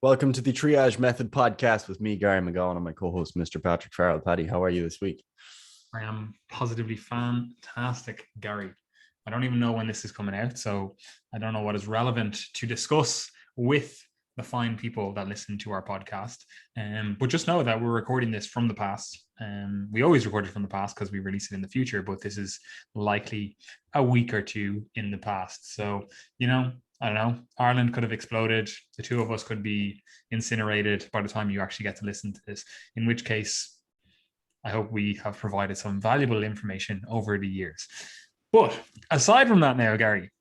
Welcome to the Triage Podcast with me, Gary McGowan, and my co-host, Mr. Patrick Farrell. Paddy, how are you this week? I am positively fantastic, Gary. I don't even know when this is coming out, so I don't know what is relevant to discuss with the fine people that listen to our podcast. But just know that we're recording this from the past. We always record it from the past because we release it in the future, but this is likely a week or two in the past. So, I don't know, Ireland could have exploded. The two of us could be incinerated by the time you actually get to listen to this, in which case I hope we have provided some valuable information over the years. But aside from that now, Gary,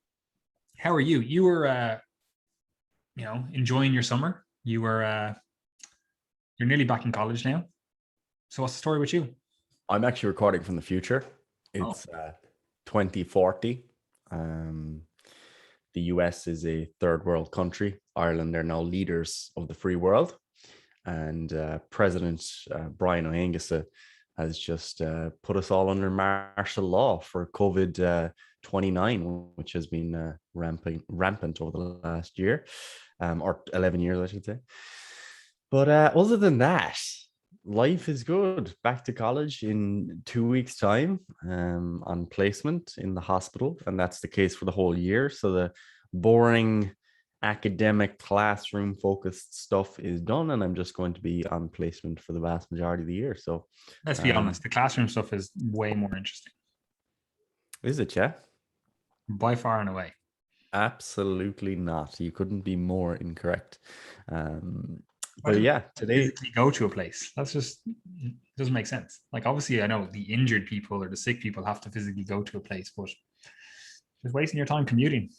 how are you? You were, enjoying your summer. You're nearly back in college now. So what's the story with you? I'm actually recording from the future. It's 2040. The US is a third world country. Ireland are now leaders of the free world. And President Brian O'Hagan has just put us all under martial law for COVID-29, which has been rampant over the last year, or 11 years, I should say. But other than that, life is good. Back to college in 2 weeks' time on placement in the hospital. And that's the case for the whole year. So the boring academic classroom focused stuff is done, and I'm just going to be on placement for the vast majority of the year. So let's be honest, the classroom stuff is way more interesting. Is it? Yeah, by far and away. Absolutely not. You couldn't be more incorrect. But yeah, today physically go to a place. That's just doesn't make sense. Like, obviously I know the injured people or the sick people have to physically go to a place, but just wasting your time commuting.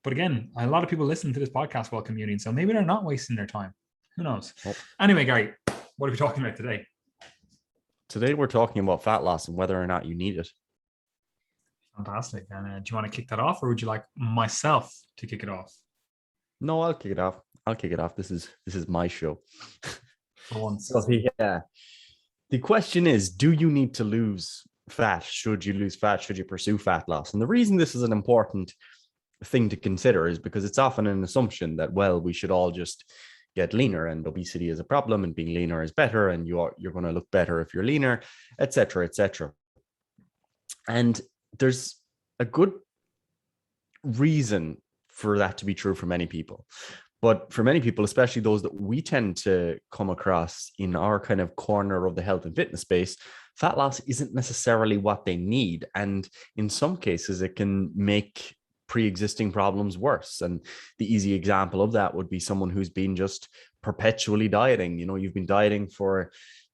But again, a lot of people listen to this podcast while commuting, so maybe they're not wasting their time. Who knows? Oh. Anyway, Gary, what are we talking about today? Today we're talking about fat loss and whether or not you need it. Fantastic. And do you want to kick that off, or would you like myself to kick it off? No, I'll kick it off. This is my show. For once. So the question is, do you need to lose fat? Should you lose fat? Should you pursue fat loss? And the reason this is an important thing to consider is because it's often an assumption that, well, we should all just get leaner and obesity is a problem and being leaner is better and you're going to look better if you're leaner, etc., etc. And there's a good reason for that to be true for many people. But for many people, especially those that we tend to come across in our kind of corner of the health and fitness space, fat loss isn't necessarily what they need. And in some cases, it can make pre-existing problems worse. And the easy example of that would be someone who's been just perpetually dieting. You've been dieting for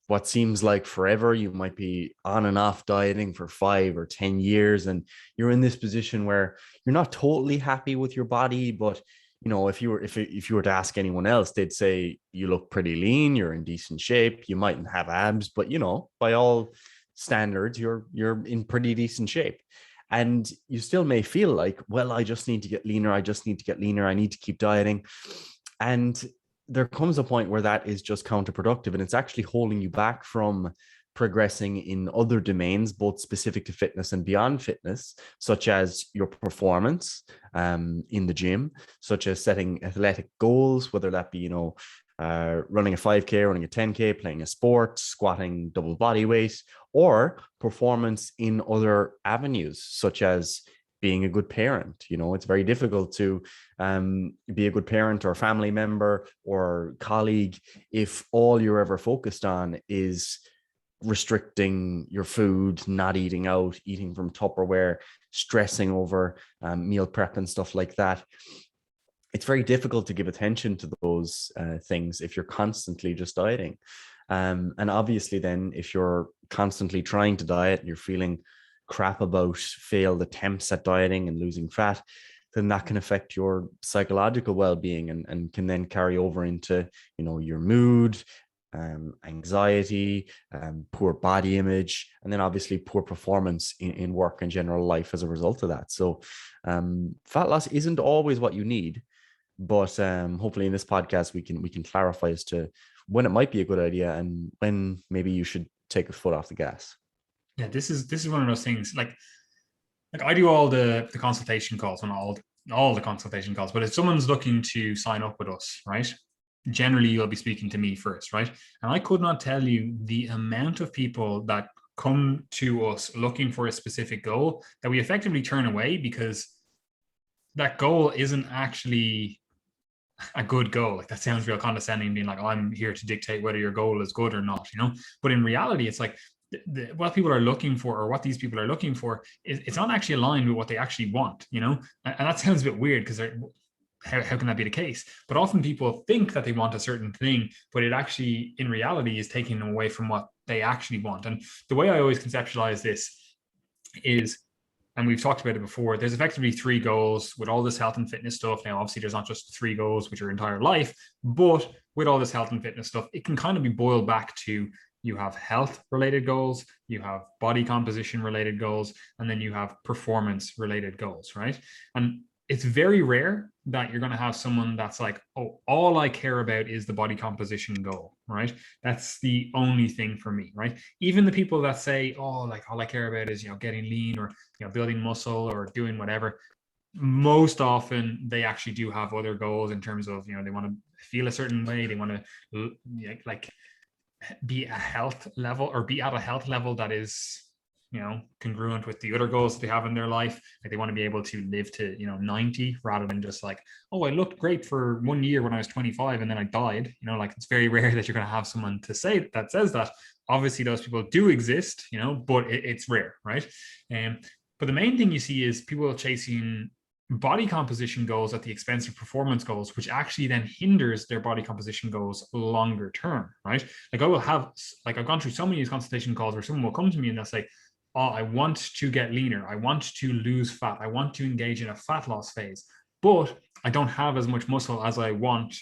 what seems like forever. You might be on and off dieting for 5 or 10 years, and you're in this position where you're not totally happy with your body, but if you were to ask anyone else, they'd say you look pretty lean, you're in decent shape, you mightn't have abs, but by all standards, you're in pretty decent shape. And you still may feel like, well, I just need to get leaner. I need to keep dieting. And there comes a point where that is just counterproductive, and it's actually holding you back from progressing in other domains, both specific to fitness and beyond fitness, such as your performance in the gym, such as setting athletic goals, whether that be, running a 5K, running a 10K, playing a sport, squatting double body weight, or performance in other avenues, such as being a good parent. It's very difficult to be a good parent or family member or colleague if all you're ever focused on is restricting your food, not eating out, eating from Tupperware, stressing over meal prep and stuff like that. It's very difficult to give attention to those things if you're constantly just dieting. And obviously then if you're constantly trying to diet and you're feeling crap about failed attempts at dieting and losing fat, then that can affect your psychological well-being and can then carry over into, your mood, anxiety, poor body image, and then obviously poor performance in work and general life as a result of that. So fat loss isn't always what you need, but hopefully in this podcast we can clarify as to when it might be a good idea and when maybe you should take a foot off the gas. Yeah, this is one of those things. Like I do all the consultation calls on all the consultation calls, but if someone's looking to sign up with us, right? generally you'll be speaking to me first, right? And I could not tell you the amount of people that come to us looking for a specific goal that we effectively turn away because that goal isn't actually a good goal. Like, that sounds real condescending, being like, oh, I'm here to dictate whether your goal is good or not, you know? But in reality, it's like what people are looking for, or what these people are looking for, it's not actually aligned with what they actually want, you know? And that sounds a bit weird because how can that be the case? But often people think that they want a certain thing, but it actually, in reality, is taking them away from what they actually want. And the way I always conceptualize this is, and we've talked about it before, there's effectively 3 goals with all this health and fitness stuff. Now, obviously, there's not just 3 goals with your entire life, but with all this health and fitness stuff, it can kind of be boiled back to, you have health related goals, you have body composition related goals, and then you have performance related goals, right? And it's very rare that you're going to have someone that's like, oh, all I care about is the body composition goal, right? That's the only thing for me, right? Even the people that say, oh, like, all I care about is, you know, getting lean, or, you know, building muscle, or doing whatever, most often they actually do have other goals in terms of, you know, they want to feel a certain way, they want to like be a health level, or be at a health level that is, you know, congruent with the other goals that they have in their life. Like, they want to be able to live to, you know, 90, rather than just like, oh, I looked great for 1 year when I was 25 and then I died. You know, like, it's very rare that you're going to have someone to say that says that. Obviously those people do exist, you know, but it's rare, right? But the main thing you see is people chasing body composition goals at the expense of performance goals, which actually then hinders their body composition goals longer term, right? Like, I've gone through so many of these consultation calls where someone will come to me and they'll say, oh, I want to get leaner, I want to lose fat, I want to engage in a fat loss phase, but I don't have as much muscle as I want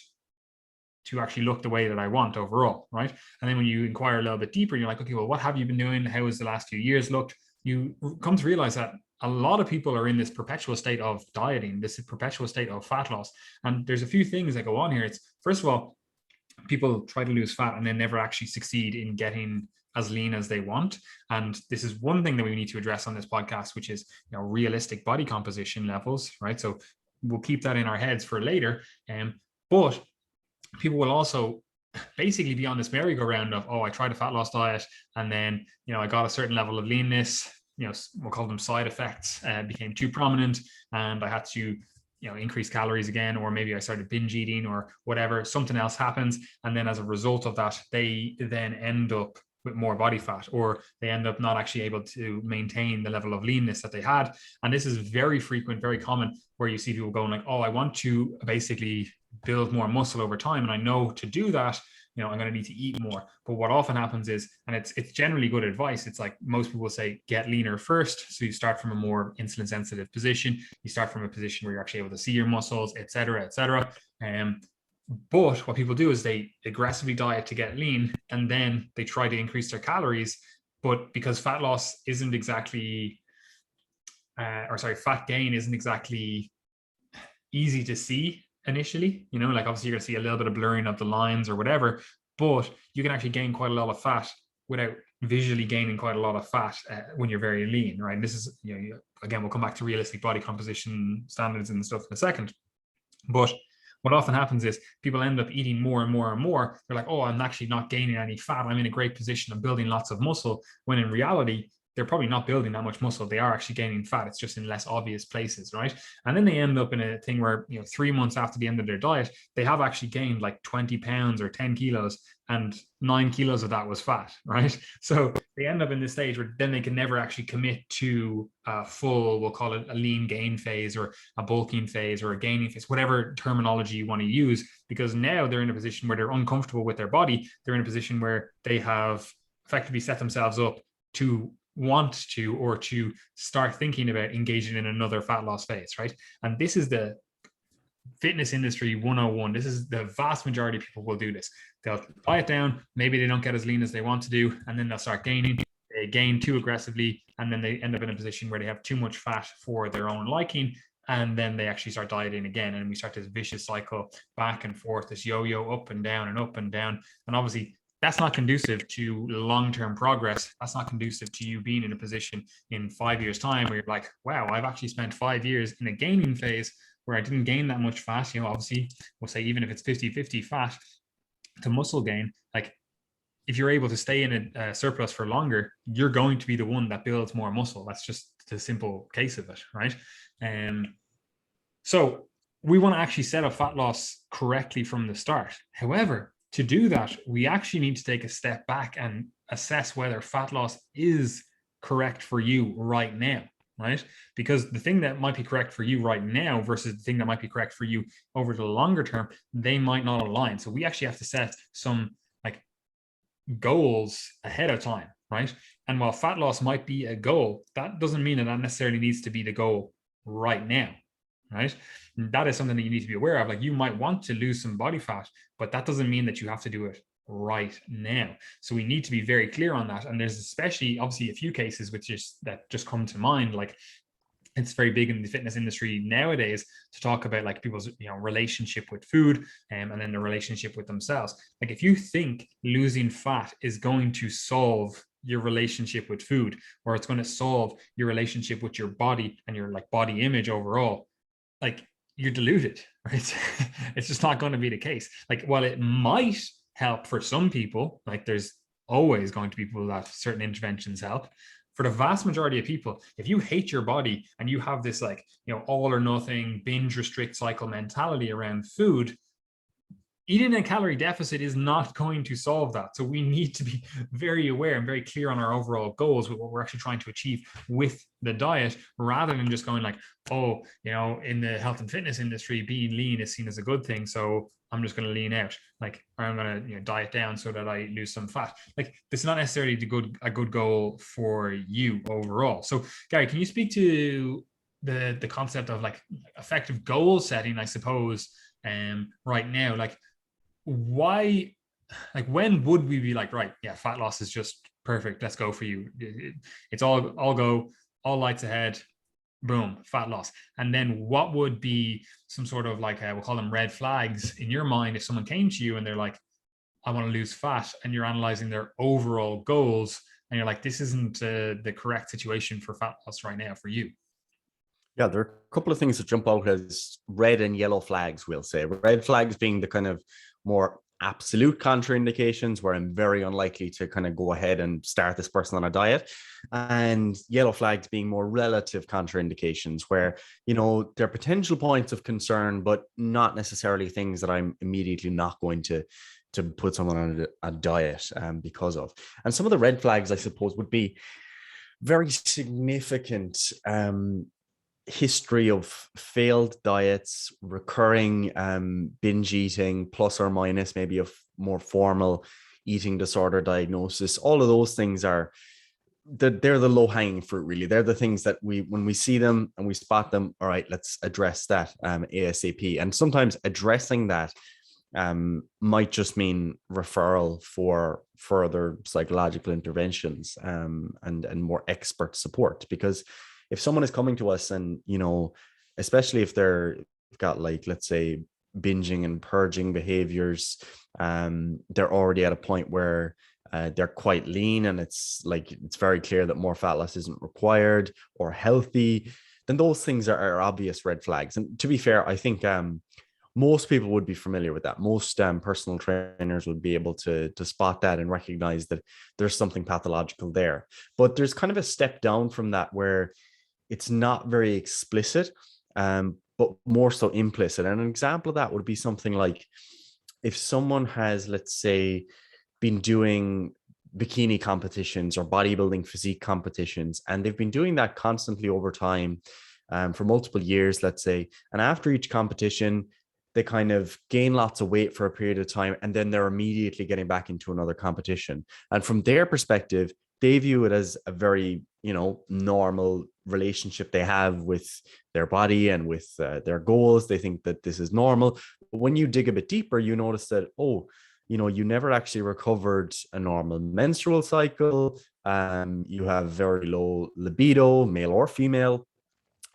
to actually look the way that I want overall, right? And then when you inquire a little bit deeper, you're like, okay, well, what have you been doing? How has the last few years looked? You come to realize that a lot of people are in this perpetual state of dieting, this perpetual state of fat loss. And there's a few things that go on here. It's, first of all, people try to lose fat and then never actually succeed in getting as lean as they want. And this is one thing that we need to address on this podcast, which is, you know, realistic body composition levels, right? So we'll keep that in our heads for later. But people will also basically be on this merry-go-round of, oh, I tried a fat loss diet and then, you know, I got a certain level of leanness, you know, we'll call them side effects, became too prominent, and I had to, you know, increase calories again, or maybe I started binge eating or whatever, something else happens. And then as a result of that, they then end up with more body fat, or they end up not actually able to maintain the level of leanness that they had. And this is very frequent, very common, where you see people going like, oh, I want to basically build more muscle over time, and I know to do that, you know, I'm going to need to eat more. But what often happens is, and it's generally good advice, it's like most people say, get leaner first. So you start from a more insulin sensitive position, you start from a position where you're actually able to see your muscles, etc., etc. But what people do is they aggressively diet to get lean, and then they try to increase their calories. But because fat loss isn't exactly, fat gain isn't exactly easy to see initially, you know, like obviously you're going to see a little bit of blurring of the lines or whatever, but you can actually gain quite a lot of fat without visually gaining quite a lot of fat when you're very lean, right? And this is, you know, again, we'll come back to realistic body composition standards and stuff in a second. But what often happens is people end up eating more and more and more. They're like, oh, I'm actually not gaining any fat, I'm in a great position, I'm building lots of muscle, when in reality, they're probably not building that much muscle. They are actually gaining fat. It's just in less obvious places, right? And then they end up in a thing where, you know, 3 months after the end of their diet, they have actually gained like 20 pounds or 10 kilos, and 9 kilos of that was fat, right? So they end up in this stage where then they can never actually commit to a full, we'll call it a lean gain phase, or a bulking phase, or a gaining phase, whatever terminology you want to use, because now they're in a position where they're uncomfortable with their body. They're in a position where they have effectively set themselves up to want to, or to start thinking about engaging in another fat loss phase, right? And this is the fitness industry 101. This is the vast majority of people will do this. They'll diet down, maybe they don't get as lean as they want to do, and then they'll start gaining. They gain too aggressively, and then they end up in a position where they have too much fat for their own liking, and then they actually start dieting again, and we start this vicious cycle back and forth, this yo-yo up and down and up and down. And obviously that's not conducive to long-term progress. That's not conducive to you being in a position in 5 years' time where you're like, wow, I've actually spent 5 years in a gaining phase, where I didn't gain that much fat, obviously we'll say even if it's 50-50 fat to muscle gain, like if you're able to stay in a surplus for longer, you're going to be the one that builds more muscle. That's just the simple case of it, right? So we want to actually set up fat loss correctly from the start. However, to do that, we actually need to take a step back and assess whether fat loss is correct for you right now, right? Because the thing that might be correct for you right now versus the thing that might be correct for you over the longer term, they might not align. So we actually have to set some like goals ahead of time, right? And while fat loss might be a goal, that doesn't mean that necessarily needs to be the goal right now, right? And that is something that you need to be aware of. Like you might want to lose some body fat, but that doesn't mean that you have to do it right now. So we need to be very clear on that. And there's especially obviously a few cases that just come to mind. Like it's very big in the fitness industry nowadays to talk about like people's relationship with food, and then the relationship with themselves. Like if you think losing fat is going to solve your relationship with food, or it's going to solve your relationship with your body and your like body image overall, like you're deluded, right? It's just not going to be the case. Like while it might help for some people, like there's always going to be people that certain interventions help. For the vast majority of people, if you hate your body and you have this like, all or nothing binge restrict cycle mentality around food, eating a calorie deficit is not going to solve that. So we need to be very aware and very clear on our overall goals with what we're actually trying to achieve with the diet, rather than just going like, oh, in the health and fitness industry, being lean is seen as a good thing, so I'm just going to lean out, like, or I'm going to diet down so that I lose some fat. Like, this is not necessarily a good goal for you overall. So, Gary, can you speak to the concept of like effective goal setting, I suppose, right now? Like, why, like, when would we be like, right, yeah, fat loss is just perfect, let's go for you, it's all go, all lights ahead, boom, fat loss? And then what would be some sort of like we'll call them red flags in your mind if someone came to you and they're like, I want to lose fat, and you're analyzing their overall goals and you're like, this isn't the correct situation for fat loss right now for you? Yeah, there are a couple of things that jump out as red and yellow flags, we'll say. Red flags being the kind of more absolute contraindications where I'm very unlikely to kind of go ahead and start this person on a diet. And yellow flags being more relative contraindications where, they're potential points of concern, but not necessarily things that I'm immediately not going to put someone on a diet because of. And some of the red flags, I suppose, would be very significant history of failed diets, recurring binge eating, plus or minus maybe a more formal eating disorder diagnosis. All of those things they're the low-hanging fruit, really. They're the things that when we see them and we spot them, all right, let's address that ASAP. And sometimes addressing that might just mean referral for further psychological interventions and more expert support. Because if someone is coming to us and, especially if they've got, like, let's say, binging and purging behaviors, they're already at a point where they're quite lean and it's very clear that more fat loss isn't required or healthy, then those things are obvious red flags. And to be fair, I think most people would be familiar with that. Most personal trainers would be able to spot that and recognize that there's something pathological there. But there's kind of a step down from that where it's not very explicit, but more so implicit. And an example of that would be something like if someone has, let's say, been doing bikini competitions or bodybuilding physique competitions, and they've been doing that constantly over time for multiple years, let's say, and after each competition, they kind of gain lots of weight for a period of time, and then they're immediately getting back into another competition. And from their perspective, they view it as a very, normal relationship they have with their body and with their goals. They think that this is normal. But when you dig a bit deeper, you notice that, you never actually recovered a normal menstrual cycle. You have very low libido, male or female.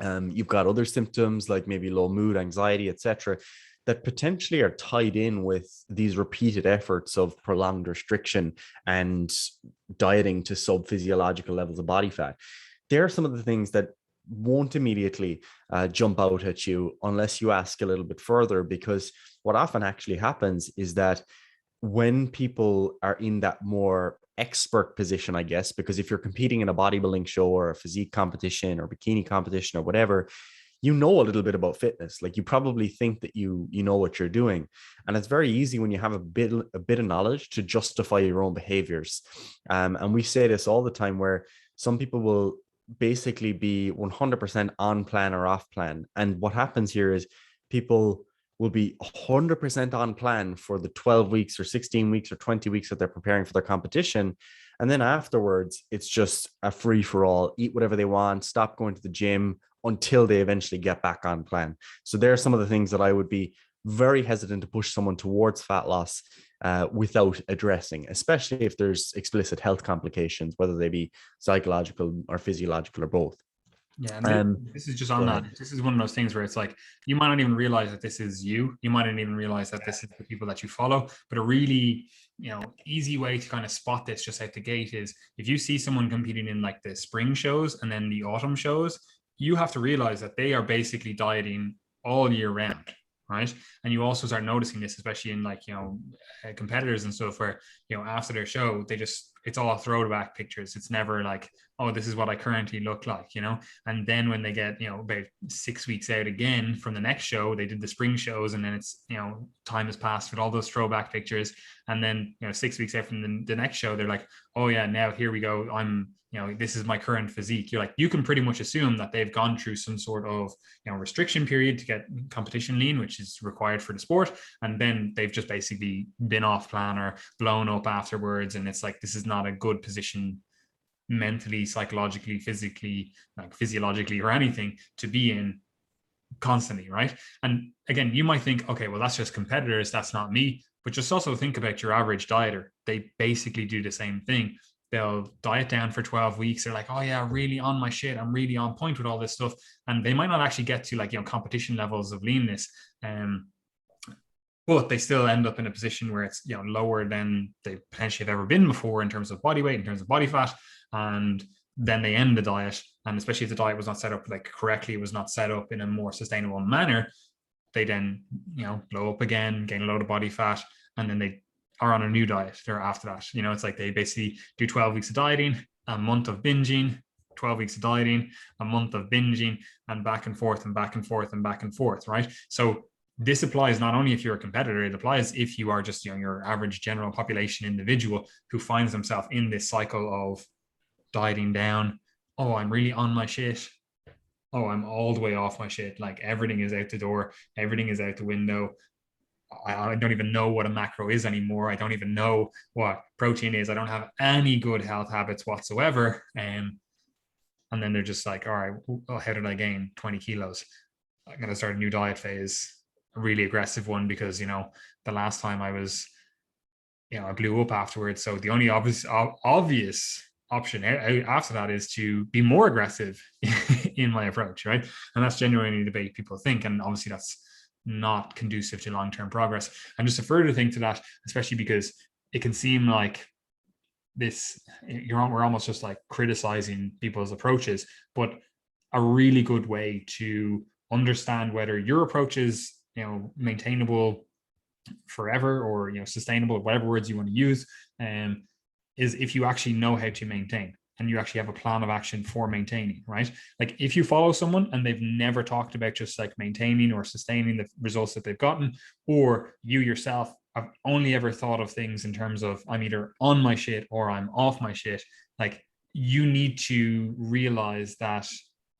You've got other symptoms like maybe low mood, anxiety, etc., that potentially are tied in with these repeated efforts of prolonged restriction and dieting to sub-physiological levels of body fat. There are some of the things that won't immediately jump out at you unless you ask a little bit further, because what often actually happens is that when people are in that more expert position, I guess, because if you're competing in a bodybuilding show or a physique competition or bikini competition or whatever, you know a little bit about fitness. Like, you probably think that you know what you're doing, and it's very easy when you have a bit of knowledge to justify your own behaviors. And we say this all the time, where some people will basically be 100% on plan or off plan, and what happens here is people will be 100% on plan for the 12 weeks or 16 weeks or 20 weeks that they're preparing for their competition. And then afterwards, it's just a free for all, eat whatever they want, stop going to the gym until they eventually get back on plan. So there are some of the things that I would be very hesitant to push someone towards fat loss without addressing, especially if there's explicit health complications, whether they be psychological or physiological or both. Yeah, and this is just on that. This is one of those things where it's like, you might not even realize that this is you. You might not even realize that this is the people that you follow. But a really, easy way to kind of spot this just out the gate is, if you see someone competing in like the spring shows and then the autumn shows, you have to realize that they are basically dieting all year round, right? And you also start noticing this, especially in like, competitors and stuff, where, after their show, it's all throwback pictures. It's never like, oh, this is what I currently look like, and then when they get, about 6 weeks out again from the next show, they did the spring shows, and then it's, time has passed with all those throwback pictures. And then, 6 weeks out from the next show, they're like, oh yeah, now here we go. This is my current physique. You're like, you can pretty much assume that they've gone through some sort of, restriction period to get competition lean, which is required for the sport. And then they've just basically been off plan or blown up afterwards. And it's like, this is not a good position mentally, psychologically, physically, like physiologically or anything to be in constantly, right? And again, you might think, okay, well, that's just competitors, that's not me. But just also think about your average dieter. They basically do the same thing. They'll diet down for 12 weeks. They're like, oh yeah, really on my shit. I'm really on point with all this stuff. And they might not actually get to like, competition levels of leanness. But they still end up in a position where it's, lower than they potentially have ever been before in terms of body weight, in terms of body fat. And then they end the diet. And especially if the diet was not set up like correctly, it was not set up in a more sustainable manner, they then, blow up again, gain a load of body fat, and then they are on a new diet after that. It's like they basically do 12 weeks of dieting, a month of binging, 12 weeks of dieting, a month of binging, and back and forth and back and forth and back and forth, right? So this applies not only if you're a competitor, it applies if you are just, your average general population individual who finds themselves in this cycle of dieting down. Oh, I'm really on my shit. Oh, I'm all the way off my shit. Like, everything is out the door. Everything is out the window. I don't even know what a macro is anymore. I don't even know what protein is. I don't have any good health habits whatsoever. And then they're just like, all right, well, how did I gain 20 kilos? I'm going to start a new diet phase, a really aggressive one, because, the last time I was, I blew up afterwards. So the only obvious option after that is to be more aggressive in my approach, right? And that's genuinely the way people think. And obviously that's not conducive to long-term progress. And just a further thing to that, especially because it can seem like we're almost just like criticizing people's approaches, but a really good way to understand whether your approach is, maintainable forever, or, sustainable, whatever words you want to use, is if you actually know how to maintain, and you actually have a plan of action for maintaining, right? Like, if you follow someone and they've never talked about just like maintaining or sustaining the results that they've gotten, or you yourself have only ever thought of things in terms of, I'm either on my shit or I'm off my shit, like, you need to realize that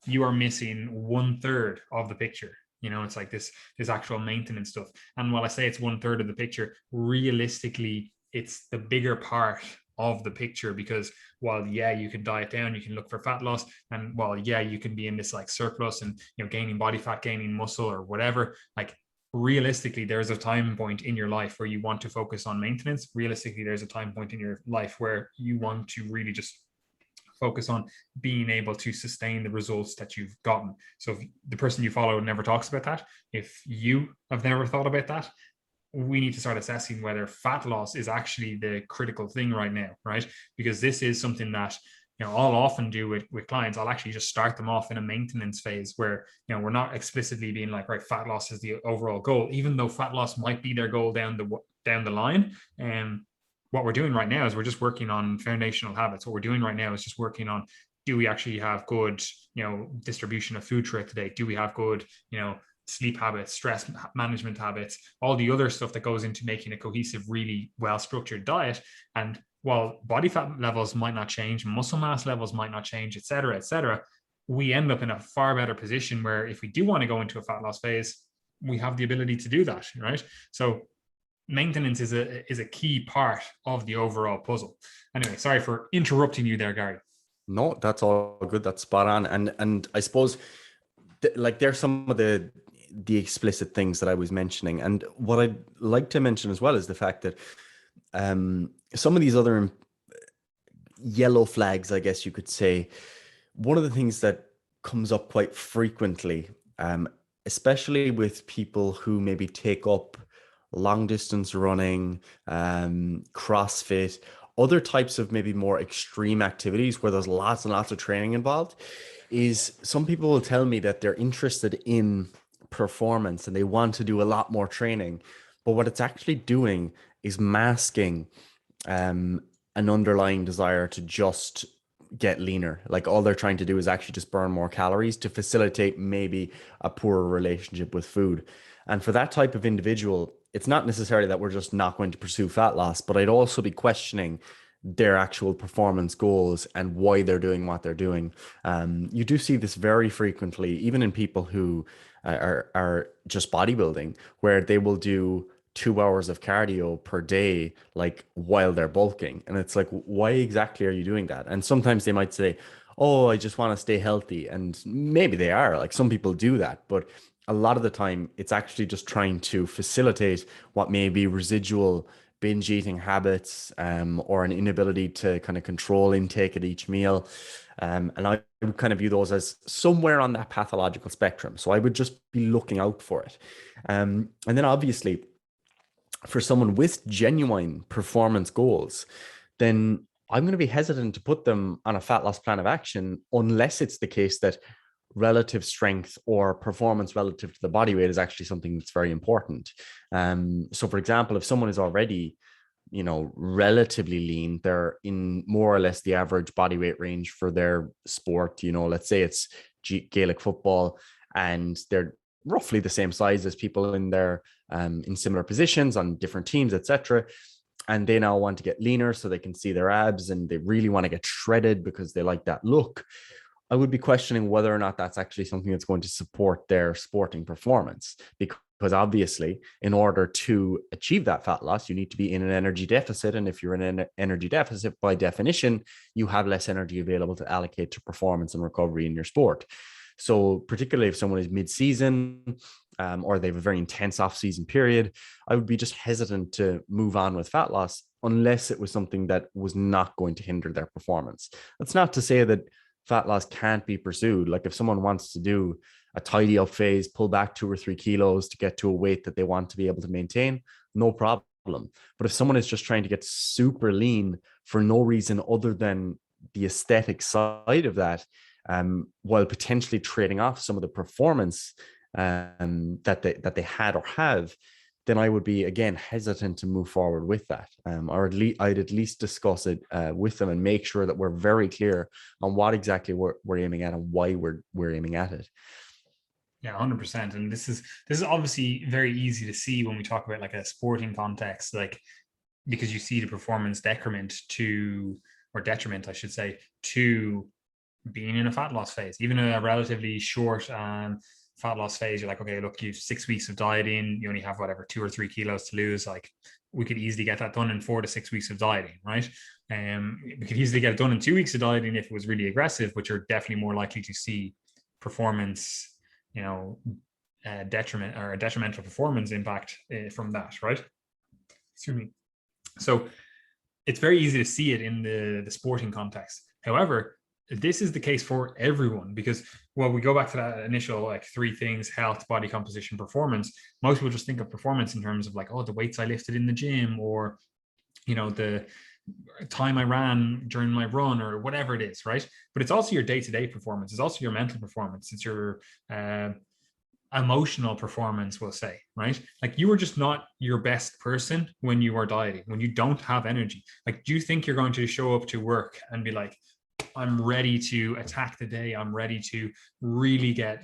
you are missing 1/3 of the picture. It's like this actual maintenance stuff. And while I say it's 1/3 of the picture, realistically, it's the bigger part of the picture, because while you can diet down, you can look for fat loss, and while you can be in this like surplus and gaining body fat, gaining muscle or whatever, like, realistically, there's a time point in your life where you want to focus on maintenance. Realistically, there's a time point in your life where you want to really just focus on being able to sustain the results that you've gotten. So if the person you follow never talks about that, if you have never thought about that, we need to start assessing whether fat loss is actually the critical thing right now, right? Because this is something that, I'll often do with clients, I'll actually just start them off in a maintenance phase where, we're not explicitly being like, right, fat loss is the overall goal, even though fat loss might be their goal down the line. And what we're doing right now is we're just working on foundational habits. What we're doing right now is just working on, do we actually have good, distribution of food throughout the day? Do we have good, sleep habits, stress management habits, all the other stuff that goes into making a cohesive, really well-structured diet? And while body fat levels might not change, muscle mass levels might not change, et cetera, we end up in a far better position where if we do want to go into a fat loss phase, we have the ability to do that, right? So maintenance is a key part of the overall puzzle. Anyway, sorry for interrupting you there, Gary. No, that's all good. That's spot on. And I suppose like there's some of the explicit things that I was mentioning. And what I'd like to mention as well is the fact that some of these other yellow flags, I guess you could say, one of the things that comes up quite frequently, especially with people who maybe take up long distance running, CrossFit, other types of maybe more extreme activities where there's lots and lots of training involved, is some people will tell me that they're interested in performance and they want to do a lot more training, but what it's actually doing is masking an underlying desire to just get leaner. Like all they're trying to do is actually just burn more calories to facilitate maybe a poorer relationship with food. And for that type of individual, it's not necessarily that we're just not going to pursue fat loss, but I'd also be questioning their actual performance goals and why they're doing what they're doing. You do see this very frequently, even in people who are just bodybuilding, where they will do 2 hours of cardio per day, like while they're bulking. And it's like, why exactly are you doing that? And sometimes they might say, oh, I just want to stay healthy. And maybe they are, like some people do that, but a lot of the time it's actually just trying to facilitate what may be residual binge eating habits, or an inability to kind of control intake at each meal. And I would kind of view those as somewhere on that pathological spectrum. So I would just be looking out for it. And then obviously for someone with genuine performance goals, then I'm going to be hesitant to put them on a fat loss plan of action unless it's the case that relative strength or performance relative to the body weight is actually something that's very important. So for example, if someone is already, relatively lean, they're in more or less the average body weight range for their sport, let's say it's Gaelic football, and they're roughly the same size as people in their in similar positions on different teams, etc. And they now want to get leaner so they can see their abs and they really want to get shredded because they like that look. I would be questioning whether or not that's actually something that's going to support their sporting performance, because obviously in order to achieve that fat loss, you need to be in an energy deficit. And if you're in an energy deficit, by definition, you have less energy available to allocate to performance and recovery in your sport. So particularly if someone is mid-season, or they have a very intense off-season period, I would be just hesitant to move on with fat loss unless it was something that was not going to hinder their performance. That's not to say that fat loss can't be pursued. Like if someone wants to do a tidy up phase, pull back 2 or 3 kilos to get to a weight that they want to be able to maintain, no problem. But if someone is just trying to get super lean for no reason other than the aesthetic side of that, while potentially trading off some of the performance that they had or have, then I would be, again, hesitant to move forward with that. Or I'd at least discuss it with them and make sure that we're very clear on what exactly we're aiming at and why we're aiming at it. Yeah, 100%. And this is obviously very easy to see when we talk about like a sporting context, like because you see the performance detriment, I should say, to being in a fat loss phase, even in a relatively short fat loss phase. You're like, okay, look, you've 6 weeks of dieting, you only have whatever 2 or 3 kilos to lose. Like we could easily get that done in 4 to 6 weeks of dieting, right? We could easily get it done in 2 weeks of dieting if it was really aggressive, but you're definitely more likely to see performance, detriment or a detrimental performance impact from that, right? Excuse me. So it's very easy to see it in the sporting context. However, this is the case for everyone, because we go back to that initial like 3 things: health, body composition, performance. Most people just think of performance in terms of like, oh, the weights I lifted in the gym, or the time I ran during my run or whatever it is, right? But it's also your day-to-day performance. It's also your mental performance. It's your emotional performance, we'll say, right? Like you are just not your best person when you are dieting, when you don't have energy. Like, do you think you're going to show up to work and be like, I'm ready to attack the day. I'm ready to really get,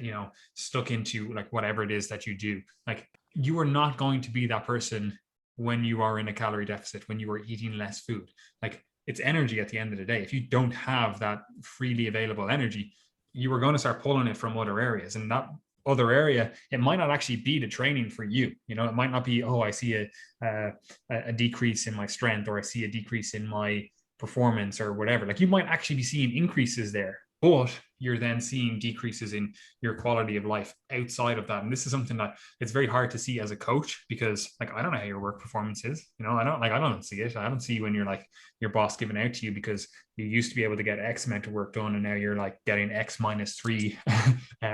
stuck into like whatever it is that you do. Like you are not going to be that person when you are in a calorie deficit, when you are eating less food. Like it's energy at the end of the day. If you don't have that freely available energy, you are going to start pulling it from other areas. And that other area, it might not actually be the training for you. It might not be, I see a decrease in my strength, or I see a decrease in my performance or whatever. Like you might actually be seeing increases there, but you're then seeing decreases in your quality of life outside of that. And this is something that it's very hard to see as a coach, because like I don't know how your work performance is. I don't see it. I don't see when you're like your boss giving out to you because you used to be able to get X amount of work done and now you're like getting X minus 3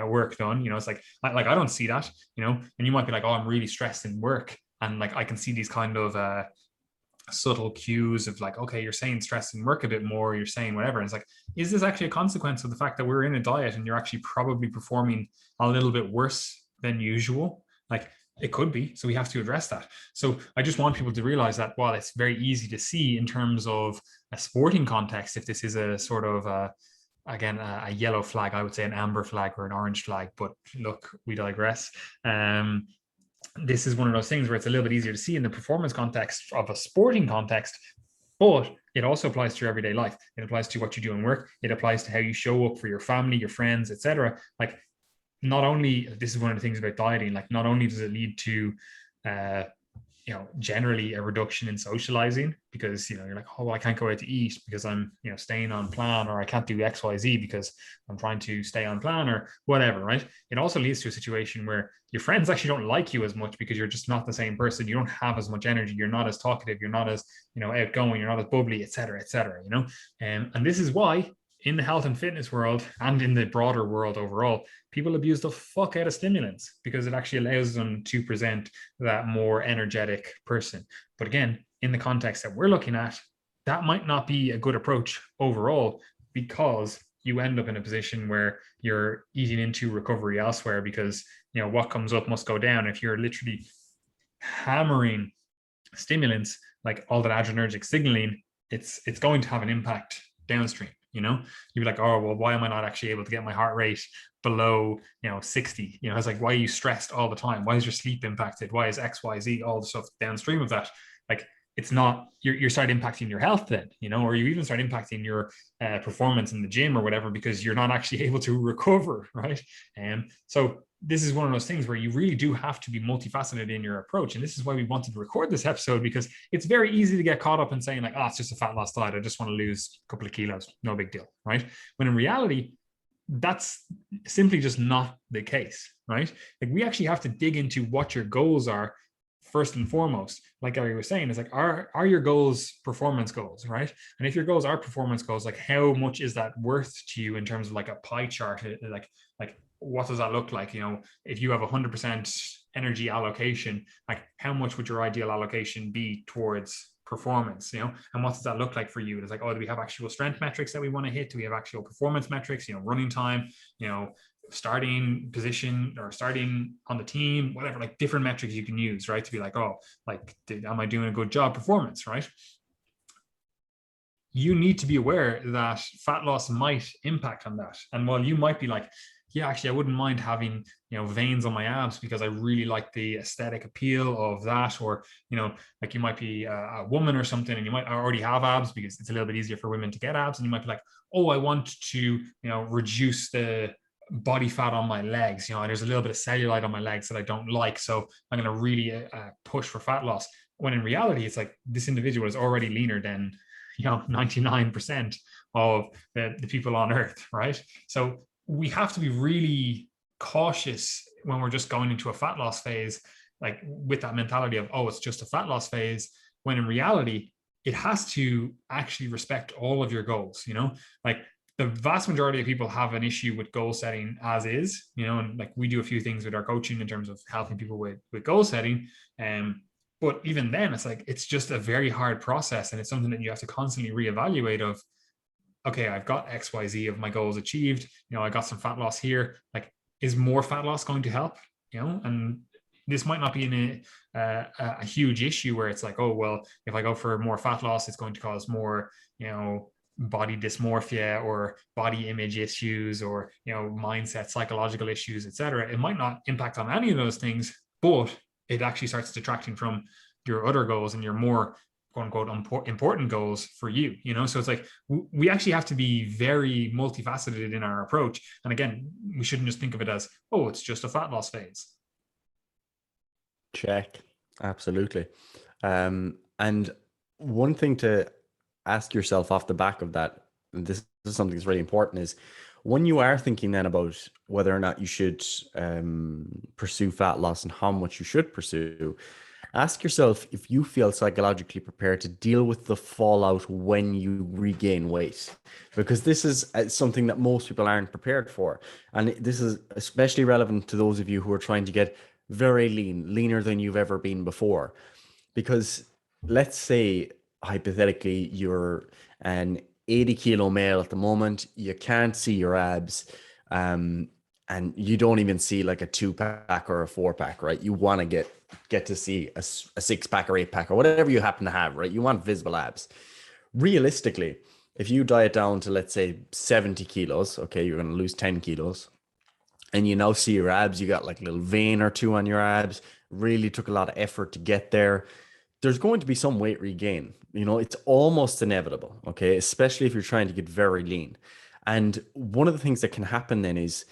work done. It's like I don't see that. And you might be like, oh, I'm really stressed in work, and like I can see these kind of subtle cues of like, okay, you're saying stress and work a bit more, you're saying whatever. And it's like, is this actually a consequence of the fact that we're in a diet and you're actually probably performing a little bit worse than usual? Like it could be. So we have to address that. So I just want people to realize that while it's very easy to see in terms of a sporting context, if this is a sort of again, a yellow flag, I would say an amber flag or an orange flag, but look, we digress. This is one of those things where it's a little bit easier to see in the performance context of a sporting context, but it also applies to your everyday life. It applies to what you do in work. It applies to how you show up for your family, your friends, etc. Like not only, this is one of the things about dieting, like not only does it lead to, generally a reduction in socializing, because, you're like, oh, I can't go out to eat because I'm, staying on plan, or I can't do X, Y, Z because I'm trying to stay on plan or whatever, right? It also leads to a situation where your friends actually don't like you as much because you're just not the same person. You don't have as much energy. You're not as talkative. You're not as, outgoing. You're not as bubbly, et cetera, and this is why in the health and fitness world and in the broader world overall, people abuse the fuck out of stimulants because it actually allows them to present that more energetic person. But again, in the context that we're looking at, that might not be a good approach overall, because you end up in a position where you're eating into recovery elsewhere, because, what comes up must go down. If you're literally hammering stimulants, like all that adrenergic signaling, it's going to have an impact downstream. You'd be like, oh, well, why am I not actually able to get my heart rate below, 60? It's like, why are you stressed all the time? Why is your sleep impacted? Why is X, Y, Z, all the stuff downstream of that? Like, it's not, you start impacting your health then, or you even start impacting your performance in the gym or whatever, because you're not actually able to recover, right? And so this is one of those things where you really do have to be multifaceted in your approach. And this is why we wanted to record this episode, because it's very easy to get caught up in saying like, oh, it's just a fat loss diet. I just want to lose a couple of kilos. No big deal, right? When in reality, that's simply just not the case, right? Like we actually have to dig into what your goals are first and foremost. Like Gary was saying, is like, are your goals performance goals, right? And if your goals are performance goals, like how much is that worth to you in terms of like a pie chart? Like what does that look like? If you have 100% energy allocation, like how much would your ideal allocation be towards performance, and what does that look like for you? It's like, oh, do we have actual strength metrics that we want to hit? Do we have actual performance metrics, running time, starting position or starting on the team, whatever, like different metrics you can use, right? To be like, oh, like, am I doing a good job performance, right? You need to be aware that fat loss might impact on that. And while you might be like, yeah, actually, I wouldn't mind having, veins on my abs because I really like the aesthetic appeal of that. Or, like you might be a woman or something and you might already have abs because it's a little bit easier for women to get abs. And you might be like, oh, I want to, reduce the body fat on my legs. There's a little bit of cellulite on my legs that I don't like. So I'm going to really push for fat loss. When in reality, it's like this individual is already leaner than, 99% of the people on earth, right? So we have to be really cautious when we're just going into a fat loss phase, like with that mentality of, oh, it's just a fat loss phase, when in reality, it has to actually respect all of your goals, like the vast majority of people have an issue with goal setting as is, and like we do a few things with our coaching in terms of helping people with goal setting. But even then, it's like, it's just a very hard process. And it's something that you have to constantly reevaluate of, okay, I've got XYZ of my goals achieved. I got some fat loss here. Like, is more fat loss going to help? And this might not be in a huge issue where it's like, oh, well, if I go for more fat loss, it's going to cause more, body dysmorphia or body image issues or, mindset, psychological issues, etc. It might not impact on any of those things, but it actually starts detracting from your other goals and your more quote unquote important goals for you. So it's like, we actually have to be very multifaceted in our approach. And again, we shouldn't just think of it as, oh, it's just a fat loss phase. Check. Absolutely. And one thing to ask yourself off the back of that, and this is something that's really important, is when you are thinking then about whether or not you should pursue fat loss and how much you should pursue, ask yourself if you feel psychologically prepared to deal with the fallout when you regain weight, because this is something that most people aren't prepared for. And this is especially relevant to those of you who are trying to get very lean, leaner than you've ever been before. Because let's say, hypothetically, you're an 80-kilo male at the moment, you can't see your abs, and you don't even see like a 2-pack or a 4-pack, right? You want to get to see a 6-pack or 8-pack or whatever you happen to have, right? You want visible abs. Realistically, if you diet down to, let's say, 70 kilos, okay, you're going to lose 10 kilos, and you now see your abs, you got like a little vein or two on your abs, really took a lot of effort to get there. There's going to be some weight regain. It's almost inevitable, okay? Especially if you're trying to get very lean. And one of the things that can happen then is,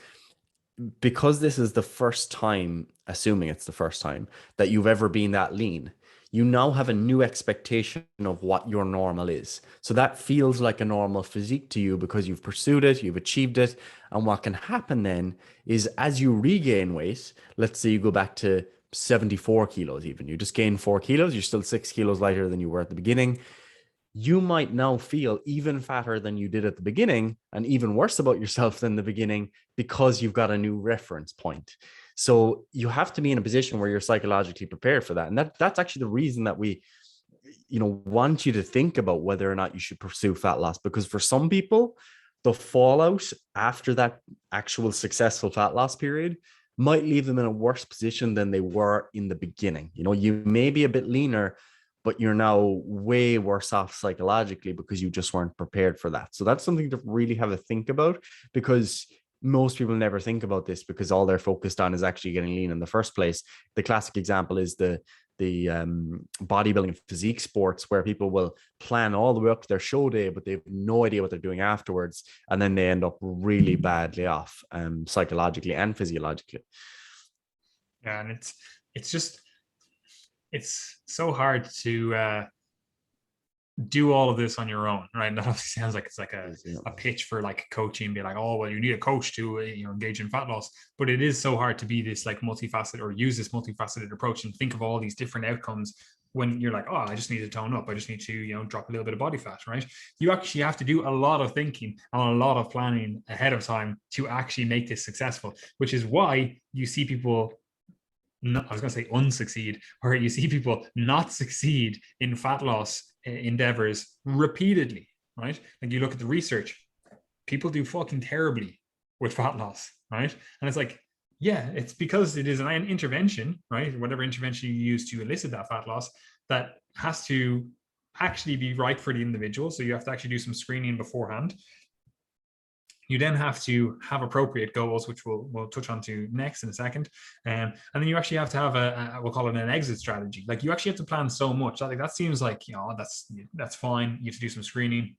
because this is the first time, assuming it's the first time that you've ever been that lean, you now have a new expectation of what your normal is. So that feels like a normal physique to you because you've pursued it, you've achieved it. And what can happen then is, as you regain weight, let's say you go back to 74 kilos, even you just gain 4 kilos, you're still 6 kilos lighter than you were at the beginning. You might now feel even fatter than you did at the beginning and even worse about yourself than the beginning because you've got a new reference point. So you have to be in a position where you're psychologically prepared for that. And that's actually the reason that we, want you to think about whether or not you should pursue fat loss, because for some people, the fallout after that actual successful fat loss period might leave them in a worse position than they were in the beginning. You may be a bit leaner, but you're now way worse off psychologically because you just weren't prepared for that. So that's something to really have a think about, because most people never think about this because all they're focused on is actually getting lean in the first place. The classic example is the bodybuilding physique sports, where people will plan all the way up to their show day, but they have no idea what they're doing afterwards. And then they end up really badly off psychologically and physiologically. Yeah. And it's so hard to do all of this on your own, right? And that obviously sounds like it's like a pitch for like coaching, be like, oh, well, you need a coach to engage in fat loss. But it is so hard to be this like multifaceted, or use this multifaceted approach and think of all these different outcomes when you're like, oh, I just need to tone up, I just need to drop a little bit of body fat, right? You actually have to do a lot of thinking and a lot of planning ahead of time to actually make this successful, which is why you see people, I was going to say unsucceed, or you see people not succeed in fat loss endeavors repeatedly, right? Like, you look at the research, people do fucking terribly with fat loss, right? And it's like, yeah, it's because it is an intervention, right? Whatever intervention you use to elicit that fat loss, that has to actually be right for the individual. So you have to actually do some screening beforehand. You then have to have appropriate goals, which we'll touch on to next in a second. And then you actually have to have we'll call it an exit strategy. Like, you actually have to plan so much. Like, that seems like, that's fine. You have to do some screening.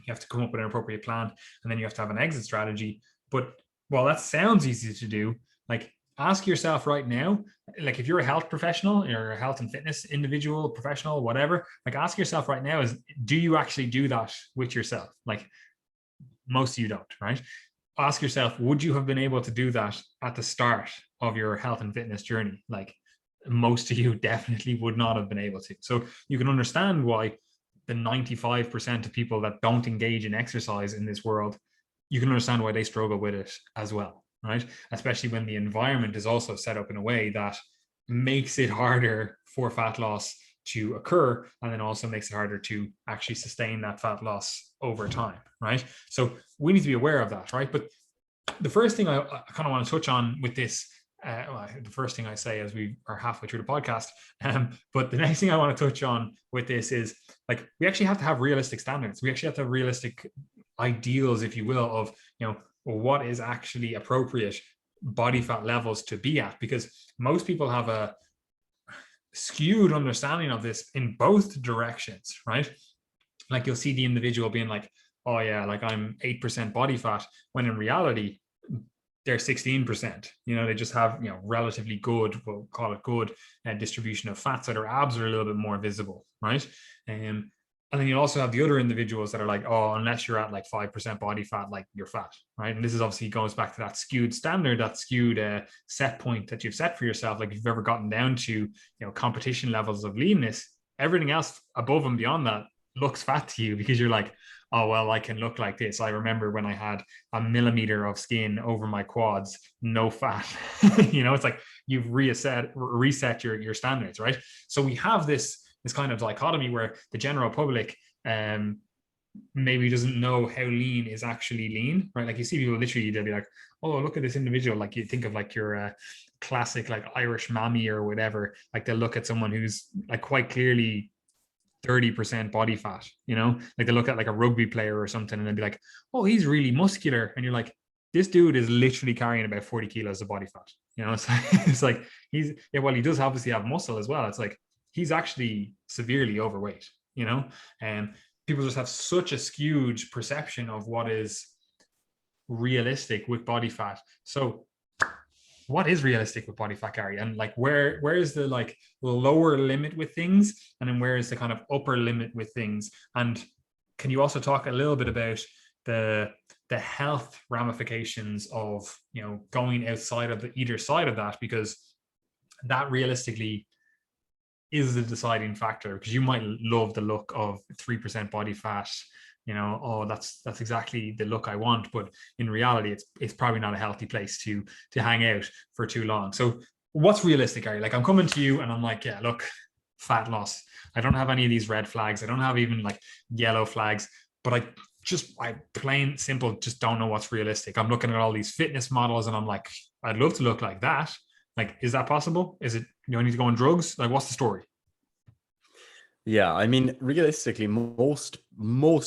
You have to come up with an appropriate plan, and then you have to have an exit strategy. But while that sounds easy to do, like, ask yourself right now, like, if you're a health professional, you're a health and fitness individual, professional, whatever, like, ask yourself right now, do you actually do that with yourself? Like, most of you don't, right? Ask yourself, would you have been able to do that at the start of your health and fitness journey? Like, most of you definitely would not have been able to. So you can understand why the 95% of people that don't engage in exercise in this world, you can understand why they struggle with it as well, right? Especially when the environment is also set up in a way that makes it harder for fat loss to occur, and then also makes it harder to actually sustain that fat loss over time, right? So we need to be aware of that, right? But the first thing I kind of want to touch on with this, well, the first thing I say as we are halfway through the podcast, but the next thing I want to touch on with this is, like, we actually have to have realistic standards. We actually have to have realistic ideals, if you will, of, you know, what is actually appropriate body fat levels to be at, because most people have a skewed understanding of this in both directions, right? Like, you'll see the individual being like, oh yeah, like I'm 8% body fat, when in reality they're 16%. You know, they just have, you know, relatively good, we'll call it good, distribution of fat, so their abs are a little bit more visible, right? And then you also have the other individuals that are like, oh, unless you're at like 5% body fat, like, you're fat, right? And this is obviously goes back to that skewed standard, that skewed set point that you've set for yourself. Like, if you've ever gotten down to, you know, competition levels of leanness, everything else above and beyond that looks fat to you, because you're like, oh, well, I can look like this. I remember when I had a millimeter of skin over my quads, no fat. You know, it's like you've reset your standards, right? So we have this kind of dichotomy where the general public maybe doesn't know how lean is actually lean, right? Like, you see people literally, they'll be like, oh, look at this individual. Like, you think of like your classic like Irish mammy or whatever. Like, they'll look at someone who's like quite clearly 30% body fat, you know, like they look at like a rugby player or something and they'll be like, oh, he's really muscular. And you're like, this dude is literally carrying about 40 kilos of body fat. You know, it's like he's, yeah, well, he does obviously have muscle as well. It's like, he's actually severely overweight, you know, and people just have such a skewed perception of what is realistic with body fat. So what is realistic with body fat, Gary? And like, where is the like lower limit with things, and then where is the kind of upper limit with things? And can you also talk a little bit about the health ramifications of, you know, going outside of either side of that, because that realistically is the deciding factor. Because you might love the look of 3% body fat, you know, oh, that's exactly the look I want, but in reality it's probably not a healthy place to hang out for too long. So what's realistic, Gary? Like, I'm coming to you and I'm like, yeah, look, fat loss, I don't have any of these red flags, I don't have even like yellow flags, but I plain simple just don't know what's realistic. I'm looking at all these fitness models and I'm like, I'd love to look like that. Like, is that possible? Is it, you know, I need to go on drugs? Like, what's the story? Yeah, I mean, realistically, most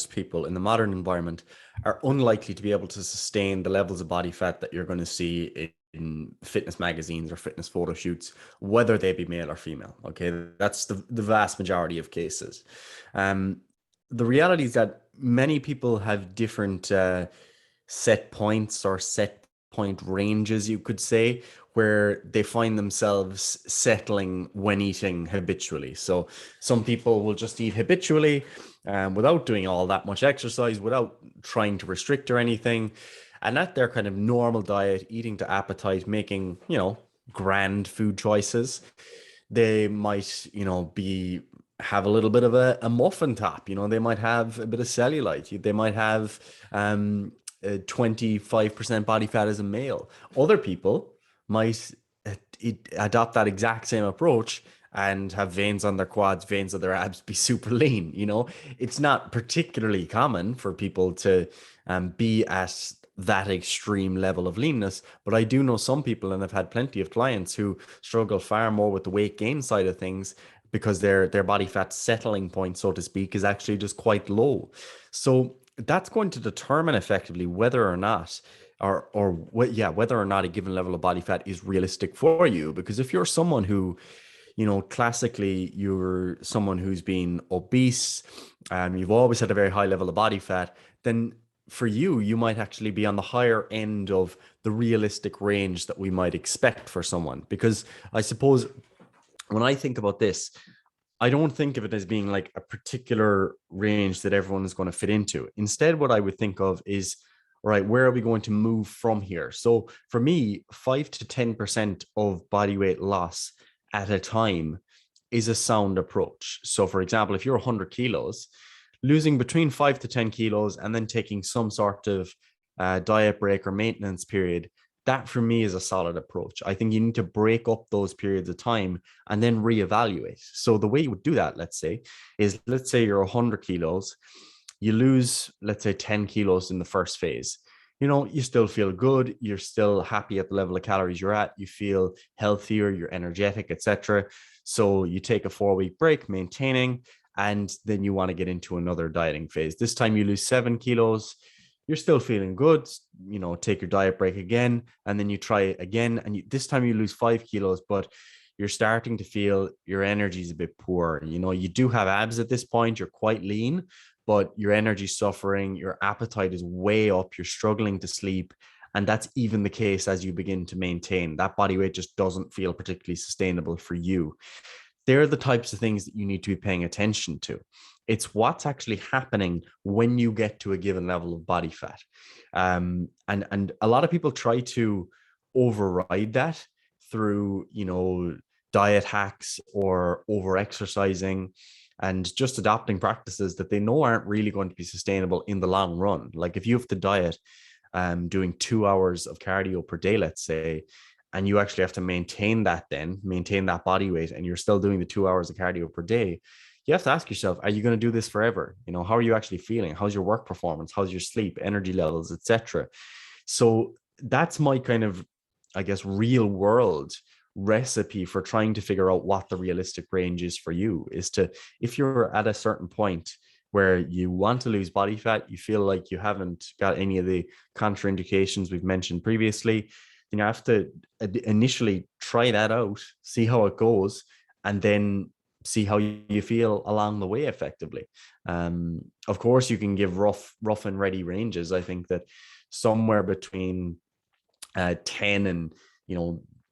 people in the modern environment are unlikely to be able to sustain the levels of body fat that you're going to see in fitness magazines or fitness photo shoots, whether they be male or female. Okay, that's the vast majority of cases. The reality is that many people have different set points or set point ranges, you could say, where they find themselves settling when eating habitually. So some people will just eat habitually without doing all that much exercise, without trying to restrict or anything. And at their kind of normal diet, eating to appetite, making, you know, grand food choices, they might, you know, have a little bit of a muffin top, you know, they might have a bit of cellulite, they might have 25% body fat as a male. Other people might adopt that exact same approach and have veins on their quads, veins on their abs, be super lean. You know, it's not particularly common for people to be at that extreme level of leanness, but I do know some people, and I've had plenty of clients who struggle far more with the weight gain side of things, because their body fat settling point, so to speak, is actually just quite low. So that's going to determine effectively whether or not whether or not a given level of body fat is realistic for you. Because if you're someone who, you know, classically you're someone who's been obese, you've always had a very high level of body fat, then for you, you might actually be on the higher end of the realistic range that we might expect for someone. Because I suppose when I think about this, I don't think of it as being like a particular range that everyone is going to fit into. Instead, what I would think of is, all right, where are we going to move from here? So for me, 5 to 10% of body weight loss at a time is a sound approach. So for example, if you're 100 kilos, losing between 5 to 10 kilos and then taking some sort of diet break or maintenance period that for me is a solid approach. I think you need to break up those periods of time and then reevaluate. So the way you would do that, let's say you're 100 kilos, you lose, let's say 10 kilos in the first phase. You still feel good. You're still happy at the level of calories you're at. You feel healthier, you're energetic, etc. So you take a 4-week break, maintaining, and then you want to get into another dieting phase. This time you lose 7 kilos. You're still feeling good, take your diet break again, and then you try it again. And this time you lose 5 kilos, but you're starting to feel your energy is a bit poor. You do have abs at this point. You're quite lean, but your energy's suffering. Your appetite is way up. You're struggling to sleep. And that's even the case as you begin to maintain. That body weight just doesn't feel particularly sustainable for you. They're the types of things that you need to be paying attention to. It's what's actually happening when you get to a given level of body fat. And a lot of people try to override that through, diet hacks or over exercising and just adopting practices that they know aren't really going to be sustainable in the long run. Like if you have to diet doing 2 hours of cardio per day, let's say, and you actually have to maintain that body weight, and you're still doing the 2 hours of cardio per day, you have to ask yourself, are you going to do this forever? How are you actually feeling? How's your work performance? How's your sleep, energy levels, etc.? So that's my kind of, I guess, real world recipe for trying to figure out what the realistic range is for you, is to, if you're at a certain point where you want to lose body fat, you feel like you haven't got any of the contraindications we've mentioned previously, then you have to initially try that out, see how it goes, and then see how you feel along the way effectively. Of course, you can give rough and ready ranges. I think that somewhere between 10 and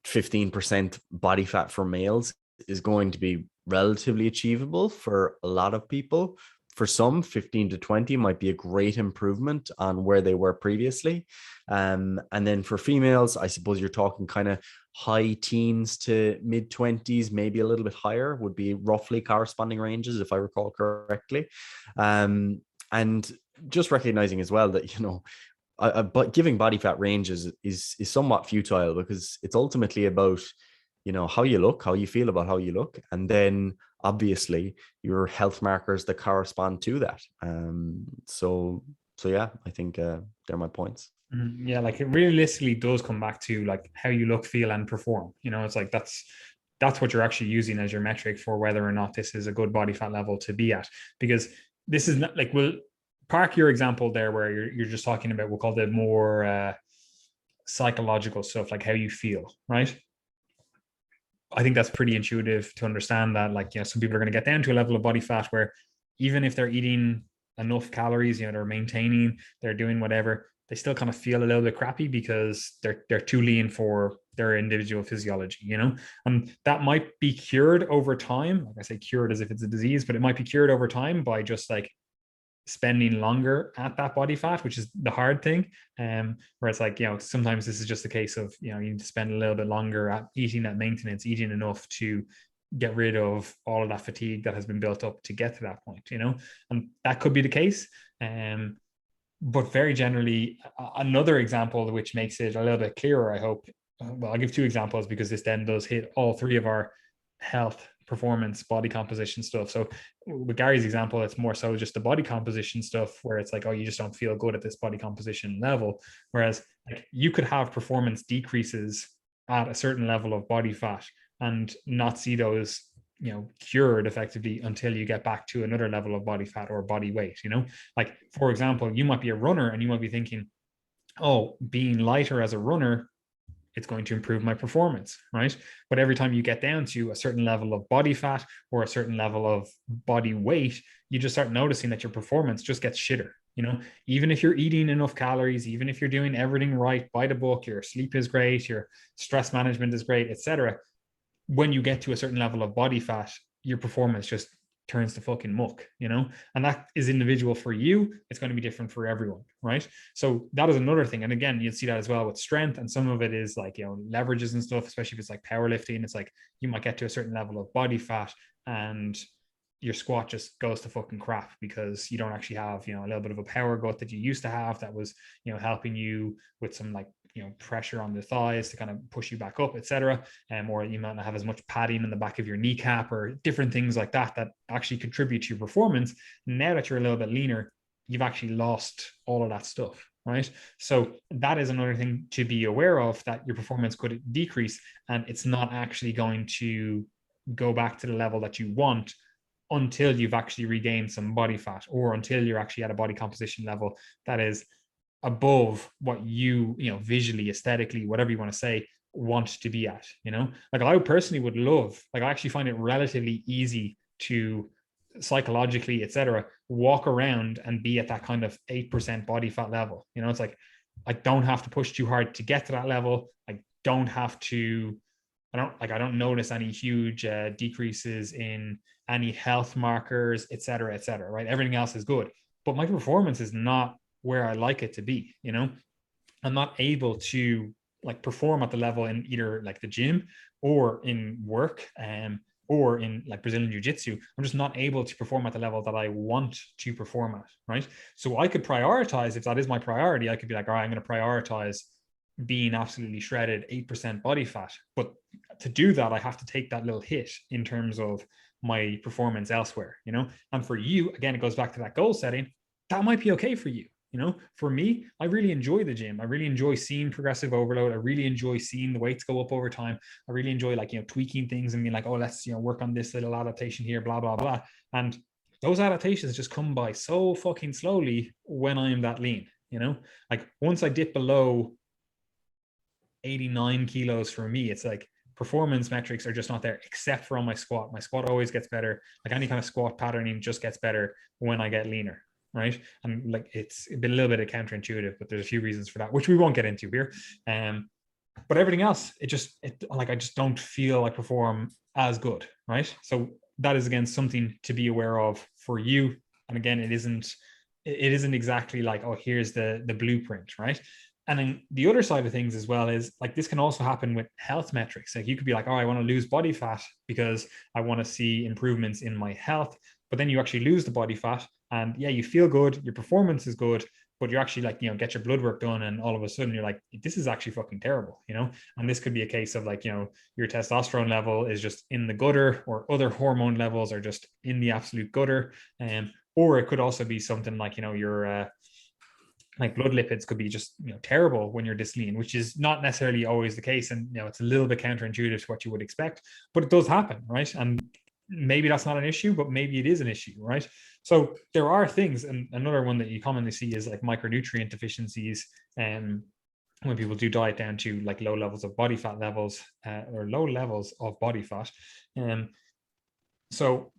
15% body fat for males is going to be relatively achievable for a lot of people. For some, 15 to 20 might be a great improvement on where they were previously. And then for females, I suppose you're talking kind of high teens to mid 20s, maybe a little bit higher, would be roughly corresponding ranges, if I recall correctly. And just recognizing as well that, but giving body fat ranges is somewhat futile, because it's ultimately about, how you look, how you feel about how you look, and then obviously your health markers that correspond to that. So yeah, I think they're my points. Yeah, like it realistically does come back to like how you look, feel, and perform. It's like that's what you're actually using as your metric for whether or not this is a good body fat level to be at. Because this is not like, we'll park your example there where you're just talking about, we'll call it more psychological stuff, like how you feel, right? I think that's pretty intuitive to understand that, like, some people are going to get down to a level of body fat where even if they're eating enough calories, they're maintaining, they're doing whatever, they still kind of feel a little bit crappy because they're too lean for their individual physiology, and that might be cured over time. Like I say, cured as if it's a disease, but it might be cured over time by just like spending longer at that body fat, which is the hard thing. Where it's like, sometimes this is just a case of, you need to spend a little bit longer at eating that maintenance, eating enough to get rid of all of that fatigue that has been built up to get to that point, and that could be the case. But very generally, another example which makes it a little bit clearer, I hope, well, I'll give two examples because this then does hit all three of our health, performance, body composition stuff. So with Gary's example, it's more so just the body composition stuff where it's like, oh, you just don't feel good at this body composition level. Whereas like you could have performance decreases at a certain level of body fat and not see those, cured effectively until you get back to another level of body fat or body weight. Like, for example, you might be a runner and you might be thinking, oh, being lighter as a runner, it's going to improve my performance, right? But every time you get down to a certain level of body fat or a certain level of body weight, you just start noticing that your performance just gets shitter. Even if you're eating enough calories, even if you're doing everything right by the book, your sleep is great, your stress management is great, etc. When you get to a certain level of body fat, your performance just turns to fucking muck, and that is individual for you. It's going to be different for everyone, right? So that is another thing. And again, you'll see that as well with strength. And some of it is like, leverages and stuff, especially if it's like powerlifting. It's like you might get to a certain level of body fat and your squat just goes to fucking crap because you don't actually have, a little bit of a power gut that you used to have that was, helping you with some like pressure on the thighs to kind of push you back up, etc. Or you might not have as much padding in the back of your kneecap, or different things like that actually contribute to your performance. Now that you're a little bit leaner, you've actually lost all of that stuff, right? So that is another thing to be aware of, that your performance could decrease, and it's not actually going to go back to the level that you want until you've actually regained some body fat, or until you're actually at a body composition level that is above what you visually, aesthetically, whatever you want to say, want to be at. Like I personally would love, like I actually find it relatively easy to psychologically, etc., walk around and be at that kind of 8% body fat level. It's like I don't have to push too hard to get to that level. I don't notice any huge decreases in any health markers, etc., etc. Right? Everything else is good, but my performance is not where I like it to be. I'm not able to like perform at the level in either like the gym or in work, or in like Brazilian Jiu-Jitsu. I'm just not able to perform at the level that I want to perform at, right? So I could prioritize, if that is my priority, I could be like, all right, I'm going to prioritize being absolutely shredded, 8% body fat. But to do that, I have to take that little hit in terms of my performance elsewhere, And for you, again, it goes back to that goal setting. That might be okay for you. For me, I really enjoy the gym. I really enjoy seeing progressive overload. I really enjoy seeing the weights go up over time. I really enjoy tweaking things and being like, oh, let's, work on this little adaptation here, blah, blah, blah. And those adaptations just come by so fucking slowly when I am that lean, like once I dip below 89 kilos, for me, it's like performance metrics are just not there, except for on my squat. My squat always gets better. Like any kind of squat patterning just gets better when I get leaner. Right. And like it's been a little bit of counterintuitive, but there's a few reasons for that, which we won't get into here. But everything else, I just don't feel I perform as good. Right. So that is again something to be aware of for you. And again, it isn't exactly like, oh, here's the blueprint, right? And then the other side of things as well is like this can also happen with health metrics. Like you could be like, oh, I want to lose body fat because I want to see improvements in my health. But then you actually lose the body fat, and yeah, you feel good, your performance is good, but you're actually like, get your blood work done, and all of a sudden you're like, this is actually fucking terrible, And this could be a case of like, your testosterone level is just in the gutter, or other hormone levels are just in the absolute gutter. Or it could also be something like, your like blood lipids could be just terrible when you're this lean, which is not necessarily always the case. And it's a little bit counterintuitive to what you would expect, but it does happen, right? And maybe that's not an issue, but maybe it is an issue, right? So there are things, and another one that you commonly see is like micronutrient deficiencies, when people do diet down to like low levels of body fat levels, or low levels of body fat. So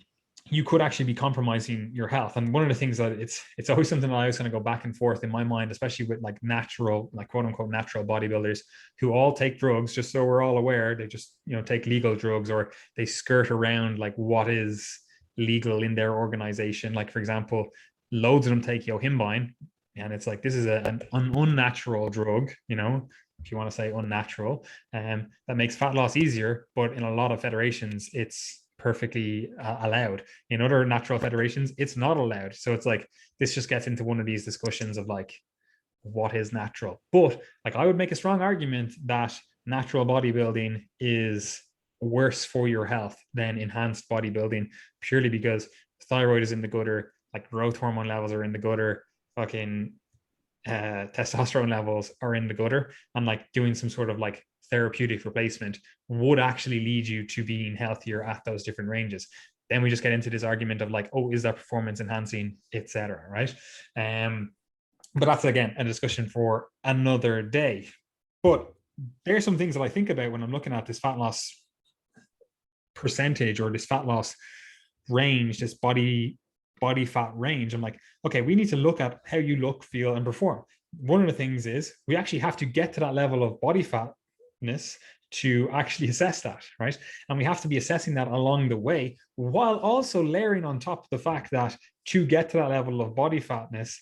you could actually be compromising your health. And one of the things that it's always something that I was going to go back and forth in my mind, especially with like natural, like quote unquote natural bodybuilders who all take drugs, just so we're all aware, they just, take legal drugs, or they skirt around like what is legal in their organization. Like for example, loads of them take yohimbine, and it's like, this is an unnatural drug, if you want to say unnatural, that makes fat loss easier. But in a lot of federations, it's perfectly allowed. In other natural federations, it's not allowed. So it's like, this just gets into one of these discussions of like, what is natural? But like, I would make a strong argument that natural bodybuilding is worse for your health than enhanced bodybuilding, purely because thyroid is in the gutter, like growth hormone levels are in the gutter, fucking testosterone levels are in the gutter, and like doing some sort of like therapeutic replacement would actually lead you to being healthier at those different ranges. Then we just get into this argument of like, oh, is that performance enhancing, etc., right? But that's again a discussion for another day. But there's some things that I think about when I'm looking at this fat loss percentage, or this fat loss range, this body fat range. I'm like, okay, we need to look at how you look, feel, and perform. One of the things is we actually have to get to that level of body fatness to actually assess that, right? And we have to be assessing that along the way, while also layering on top the fact that to get to that level of body fatness,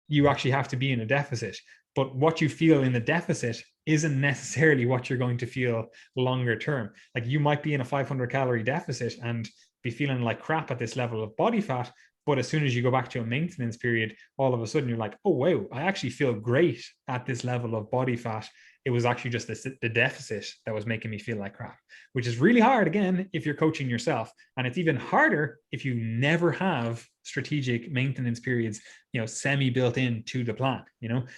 you actually have to be in a deficit. But what you feel in the deficit isn't necessarily what you're going to feel longer term. Like you might be in a 500 calorie deficit and be feeling like crap at this level of body fat, But as soon as you go back to a maintenance period, all of a sudden you're like, oh, wow, I actually feel great at this level of body fat. It was actually just the deficit that was making me feel like crap, which is really hard, again, if you're coaching yourself. And it's even harder if you never have strategic maintenance periods, semi built into the plan.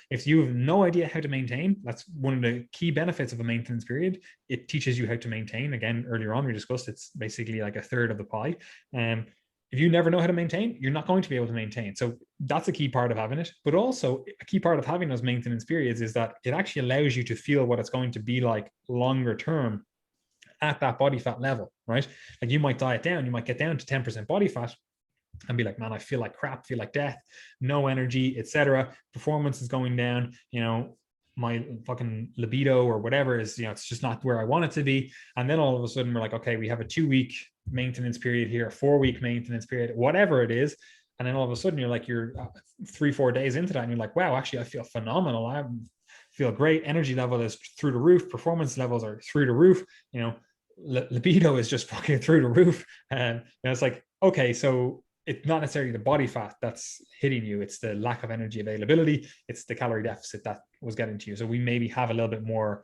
If you have no idea how to maintain, that's one of the key benefits of a maintenance period. It teaches you how to maintain. Again, earlier on, we discussed it's basically like a third of the pie. If you never know how to maintain, you're not going to be able to maintain. So that's a key part of having it. But also a key part of having those maintenance periods is that it actually allows you to feel what it's going to be like longer term at that body fat level, right? Like you might diet down, you might get down to 10% body fat and be like, man, I feel like crap, feel like death, no energy, etc. Performance is going down, my fucking libido or whatever is, it's just not where I want it to be. And then all of a sudden we're like, okay, we have a 2-week maintenance period here, a 4-week maintenance period, whatever it is. And then all of a sudden you're 3-4 days into that and you're like, wow, actually I feel phenomenal. I feel great. Energy level is through the roof. Performance levels are through the roof. Libido is just fucking through the roof. And it's like, okay, so it's not necessarily the body fat that's hitting you. It's the lack of energy availability. It's the calorie deficit that was getting to you. So we maybe have a little bit more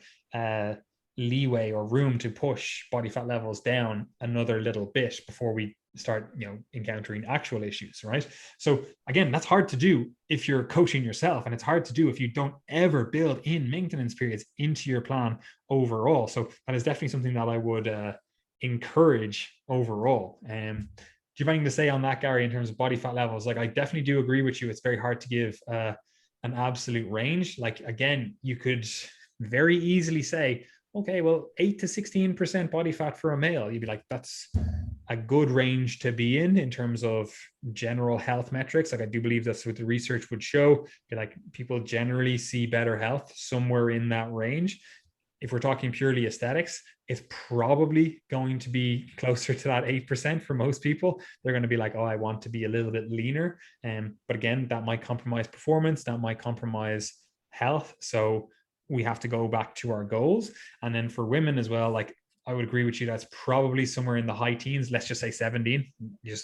leeway or room to push body fat levels down another little bit before we start, encountering actual issues, right? So again, that's hard to do if you're coaching yourself, and it's hard to do if you don't ever build in maintenance periods into your plan overall. So that is definitely something that I would encourage overall. Do you have anything to say on that, Gary, in terms of body fat levels? Like, I definitely do agree with you. It's very hard to give an absolute range. Like, again, you could very easily say, okay, well, 8 to 16% body fat for a male. You'd be like, that's a good range to be in terms of general health metrics. Like, I do believe that's what the research would show. Like, people generally see better health somewhere in that range. If we're talking purely aesthetics, it's probably going to be closer to that 8% for most people. They're going to be like, oh, I want to be a little bit leaner. But again, that might compromise performance, that might compromise health. So we have to go back to our goals. And then for women as well, like, I would agree with you, that's probably somewhere in the high teens. Let's just say 17. You're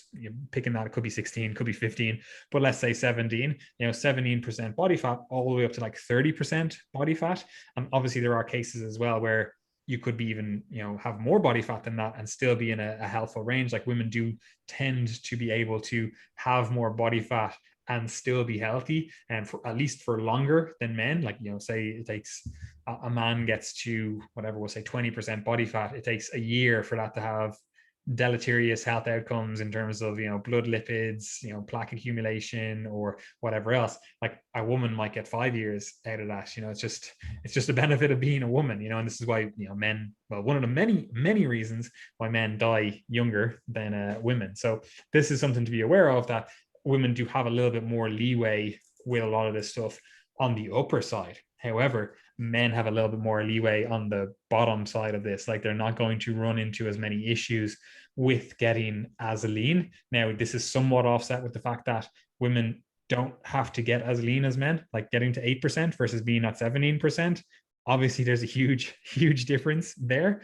picking that. It could be 16, could be 15, but let's say 17, 17% body fat all the way up to like 30% body fat. And obviously there are cases as well where you could be even, have more body fat than that and still be in a healthful range. Like, women do tend to be able to have more body fat and still be healthy, and for at least for longer than men. Like, say it takes a man gets to whatever, we'll say 20% body fat, it takes a year for that to have deleterious health outcomes in terms of, blood lipids, plaque accumulation or whatever else. Like, a woman might get 5 years out of that. It's just a benefit of being a woman, and this is why, men, well, one of the many reasons why men die younger than women. So this is something to be aware of, that women do have a little bit more leeway with a lot of this stuff on the upper side. However, men have a little bit more leeway on the bottom side of this. Like, they're not going to run into as many issues with getting as lean. Now, this is somewhat offset with the fact that women don't have to get as lean as men, like getting to 8% versus being at 17%. Obviously, there's a huge difference there.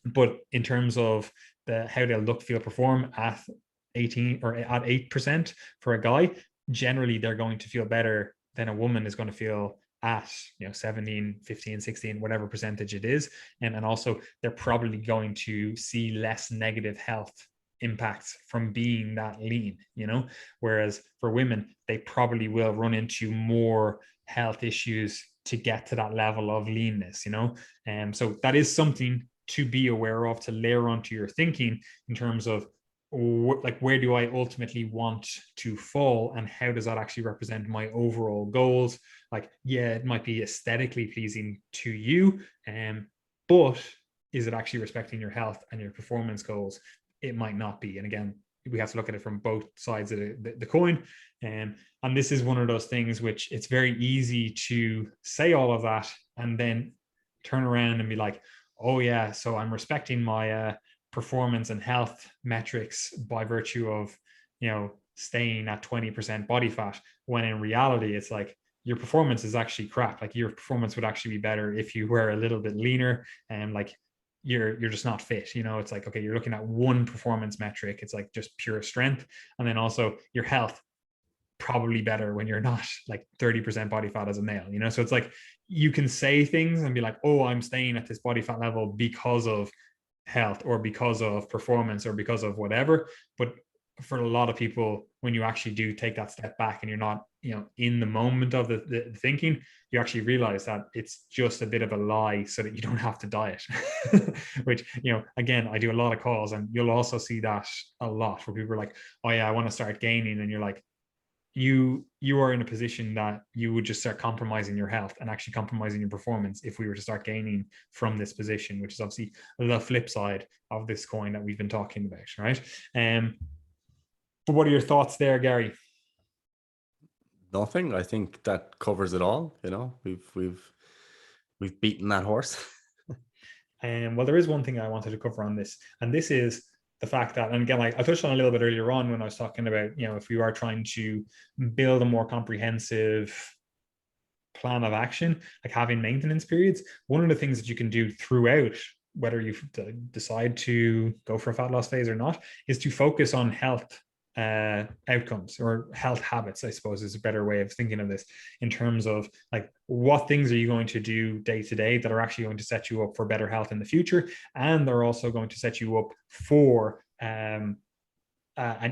But in terms of how they'll look, feel, perform at 18 or at 8% for a guy, generally they're going to feel better than a woman is going to feel at 17, 15, 16, whatever percentage it is. And also they're probably going to see less negative health impacts from being that lean, whereas for women, they probably will run into more health issues to get to that level of leanness. So that is something to be aware of, to layer onto your thinking in terms of, like, where do I ultimately want to fall, and how does that actually represent my overall goals? Like, yeah, it might be aesthetically pleasing to you, but is it actually respecting your health and your performance goals? It might not be. And again, we have to look at it from both sides of the coin. And this is one of those things which it's very easy to say all of that and then turn around and be like, oh yeah, so I'm respecting my performance and health metrics by virtue of, staying at 20% body fat, when in reality, it's like, your performance is actually crap. Like, your performance would actually be better if you were a little bit leaner. And like, you're just not fit. It's like, okay, you're looking at one performance metric. It's like just pure strength. And then also your health, probably better when you're not like 30% body fat as a male, So it's like, you can say things and be like, oh, I'm staying at this body fat level because of health or because of performance or because of whatever. But for a lot of people, when you actually do take that step back and you're not, in the moment of the thinking, you actually realize that it's just a bit of a lie so that you don't have to diet. Which, again, I do a lot of calls, and you'll also see that a lot where people are like, oh yeah, I want to start gaining. And you're like, you are in a position that you would just start compromising your health and actually compromising your performance if we were to start gaining from this position, which is obviously the flip side of this coin that we've been talking about, right? But what are your thoughts there, Gary? Nothing. I think that covers it all. We've beaten that horse. Well, there is one thing I wanted to cover on this, and this is the fact that, and again, I touched on a little bit earlier on when I was talking about, if we are trying to build a more comprehensive plan of action, like having maintenance periods, one of the things that you can do throughout, whether you decide to go for a fat loss phase or not, is to focus on health outcomes or health habits, I suppose is a better way of thinking of this, in terms of like, what things are you going to do day to day that are actually going to set you up for better health in the future, and they're also going to set you up for an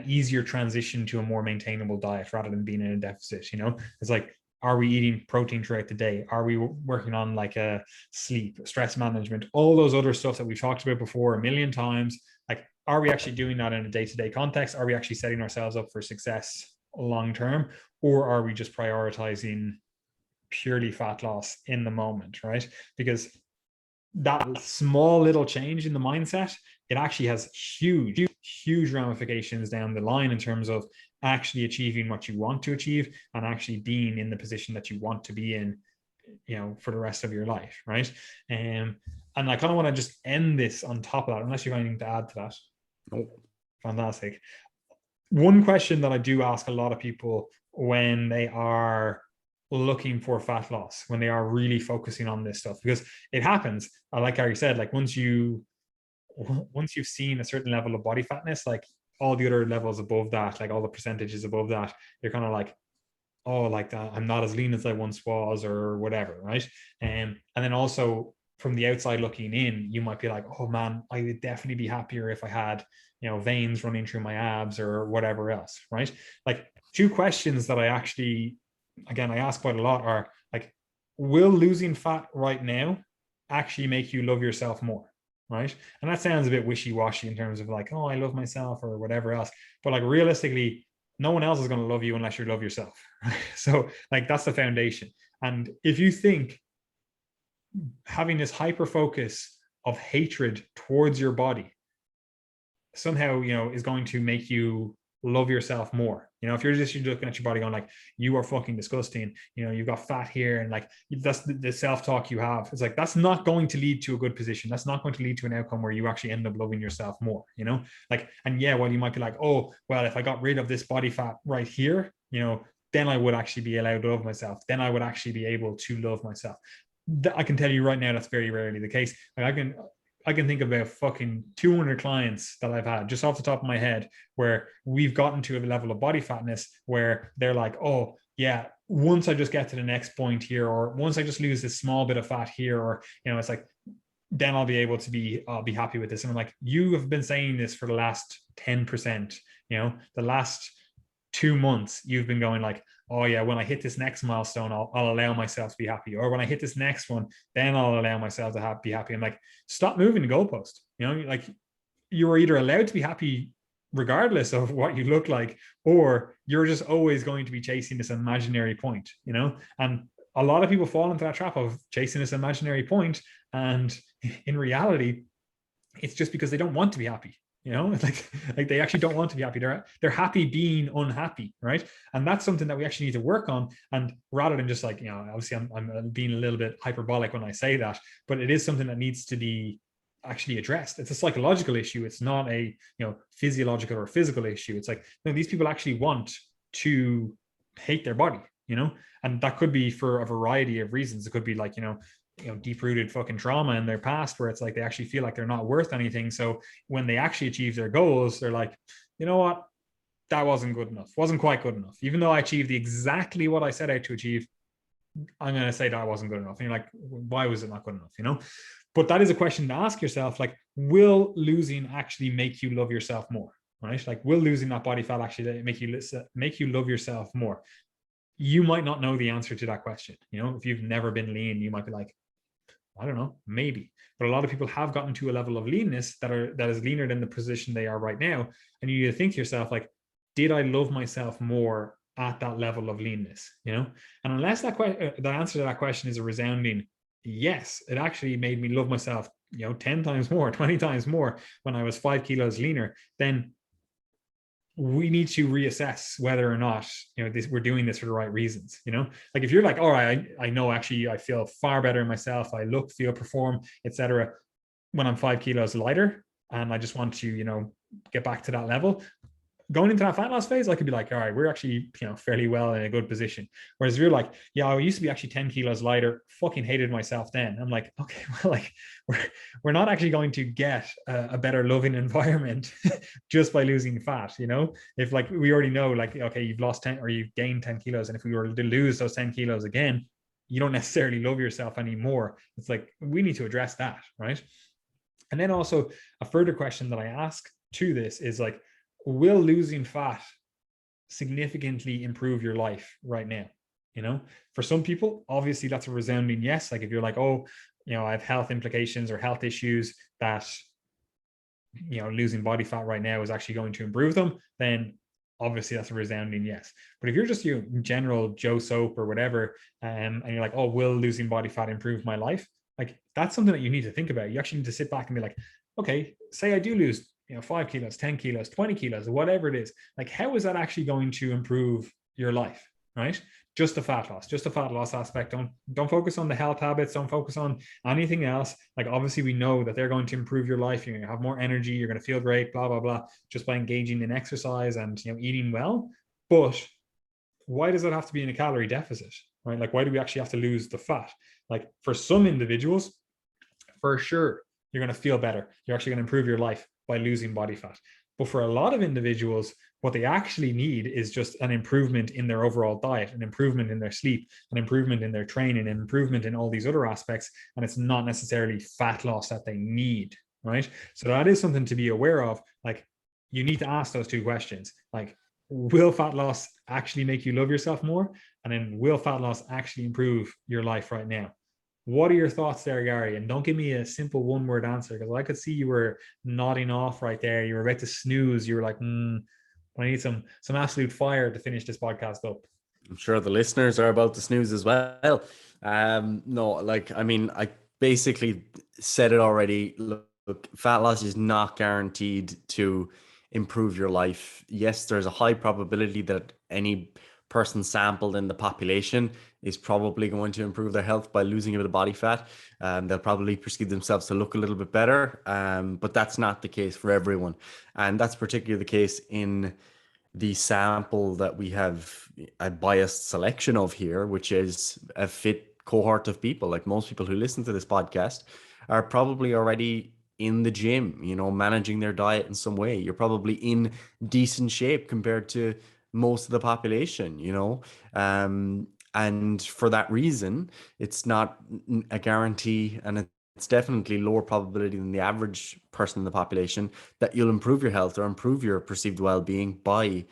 easier transition to a more maintainable diet rather than being in a deficit. It's like, are we eating protein throughout the day? Are we working on like a sleep, stress management, all those other stuff that we've talked about before a million times? Like, are we actually doing that in a day-to-day context? Are we actually setting ourselves up for success long-term? Or are we just prioritizing purely fat loss in the moment, right? Because that small little change in the mindset, it actually has huge ramifications down the line in terms of actually achieving what you want to achieve and actually being in the position that you want to be in, for the rest of your life, right? And I kind of want to just end this on top of that, unless you have anything to add to that. Nope. Fantastic. One question that I do ask a lot of people when they are looking for fat loss, when they are really focusing on this stuff, because it happens, like Gary said, like once you've seen a certain level of body fatness, like all the other levels above that, like all the percentages above that, you're kind of like, oh, like I'm not as lean as I once was or whatever, right? And then also from the outside looking in, you might be like, oh man, I would definitely be happier if I had, veins running through my abs or whatever else, right? Like, two questions that I actually, again, I ask quite a lot are like, will losing fat right now actually make you love yourself more? Right? And that sounds a bit wishy-washy in terms of like, oh, I love myself or whatever else. But like, realistically, no one else is going to love you unless you love yourself. Right? So like, that's the foundation. And if you think having this hyper focus of hatred towards your body somehow, is going to make you love yourself more, if you're just looking at your body going like, you are fucking disgusting, you've got fat here, and like, that's the self-talk you have, it's like, that's not going to lead to a good position. That's not going to lead to an outcome where you actually end up loving yourself more, like, and yeah, well, you might be like, oh, well, if I got rid of this body fat right here, then I would actually be allowed to love myself. Then I would actually be able to love myself. I can tell you right now, that's very rarely the case. Like, I can think of about fucking 200 clients that I've had just off the top of my head where we've gotten to a level of body fatness where they're like, oh yeah, once I just get to the next point here, or once I just lose this small bit of fat here, or, it's like, then I'll be happy with this. And I'm like, you have been saying this for the last 10%, the last 2 months, you've been going like, oh yeah, when I hit this next milestone, I'll allow myself to be happy. Or when I hit this next one, then I'll allow myself to be happy. I'm like, stop moving the goalpost. Like, you are either allowed to be happy regardless of what you look like, or you're just always going to be chasing this imaginary point, and a lot of people fall into that trap of chasing this imaginary point. And in reality, it's just because they don't want to be happy. It's like they actually don't want to be happy. They're happy being unhappy, right? And that's something that we actually need to work on. And rather than just like, obviously I'm being a little bit hyperbolic when I say that, but it is something that needs to be actually addressed. It's a psychological issue. It's not a, physiological or physical issue. It's like, these people actually want to hate their body, and that could be for a variety of reasons. It could be like, deep-rooted fucking trauma in their past where it's like they actually feel like they're not worth anything. So when they actually achieve their goals, they're like, you know what? That wasn't good enough. Wasn't quite good enough. Even though I achieved exactly what I set out to achieve, I'm going to say that wasn't good enough. And you're like, why was it not good enough? But that is a question to ask yourself. Like, will losing actually make you love yourself more? Right? Like, will losing that body fat actually make you love yourself more? You might not know the answer to that question. If you've never been lean, you might be like, I don't know, maybe. But a lot of people have gotten to a level of leanness that is leaner than the position they are right now. And you need to think to yourself, like, did I love myself more at that level of leanness? And unless the answer to that question is a resounding yes, it actually made me love myself, 10 times more, 20 times more when I was 5 kilos leaner, then we need to reassess whether or not we're doing this for the right reasons. Like if you're like, all right, I know actually I feel far better in myself, I look, feel, perform, etc. when I'm 5 kilos lighter, and I just want to get back to that level. Going into that fat loss phase, I could be like, all right, we're actually fairly well in a good position. Whereas if you're like, yeah, I used to be actually 10 kilos lighter, fucking hated myself then. I'm like, okay, well, like we're not actually going to get a better loving environment just by losing fat. If like we already know, like, okay, you've lost 10 or you've gained 10 kilos, and if we were to lose those 10 kilos again, you don't necessarily love yourself anymore. It's like we need to address that, right? And then also a further question that I ask to this is like, will losing fat significantly improve your life right now? For some people, obviously that's a resounding yes. Like if you're like, oh, I have health implications or health issues that, losing body fat right now is actually going to improve them, then obviously that's a resounding yes. But if you're just your general Joe Soap or whatever, and you're like, oh, will losing body fat improve my life? Like that's something that you need to think about. You actually need to sit back and be like, okay, say I do lose 5 kilos, 10 kilos, 20 kilos, whatever it is. Like, how is that actually going to improve your life, right? Just the fat loss aspect. Don't focus on the health habits. Don't focus on anything else. Like, obviously we know that they're going to improve your life. You're going to have more energy. You're going to feel great, blah, blah, blah, just by engaging in exercise and, eating well. But why does it have to be in a calorie deficit, right? Like, why do we actually have to lose the fat? Like for some individuals, for sure, you're going to feel better. You're actually going to improve your life by losing body fat. But for a lot of individuals, what they actually need is just an improvement in their overall diet, an improvement in their sleep, an improvement in their training, an improvement in all these other aspects. And it's not necessarily fat loss that they need, right? So that is something to be aware of. Like, you need to ask those two questions. Like, will fat loss actually make you love yourself more? And then will fat loss actually improve your life right now? What are your thoughts there, Gary? And don't give me a simple one-word answer, because I could see you were nodding off right there. You were about to snooze. You were like, I need some absolute fire to finish this podcast up. I'm sure the listeners are about to snooze as well. No, like, I mean, I basically said it already. Look, fat loss is not guaranteed to improve your life. Yes, there's a high probability that any person sampled in the population is probably going to improve their health by losing a bit of body fat. They'll probably perceive themselves to look a little bit better, but that's not the case for everyone. And that's particularly the case in the sample that we have a biased selection of here, which is a fit cohort of people. Like most people who listen to this podcast are probably already in the gym, managing their diet in some way. You're probably in decent shape compared to most of the population, and for that reason, it's not a guarantee, and it's definitely lower probability than the average person in the population that you'll improve your health or improve your perceived well-being by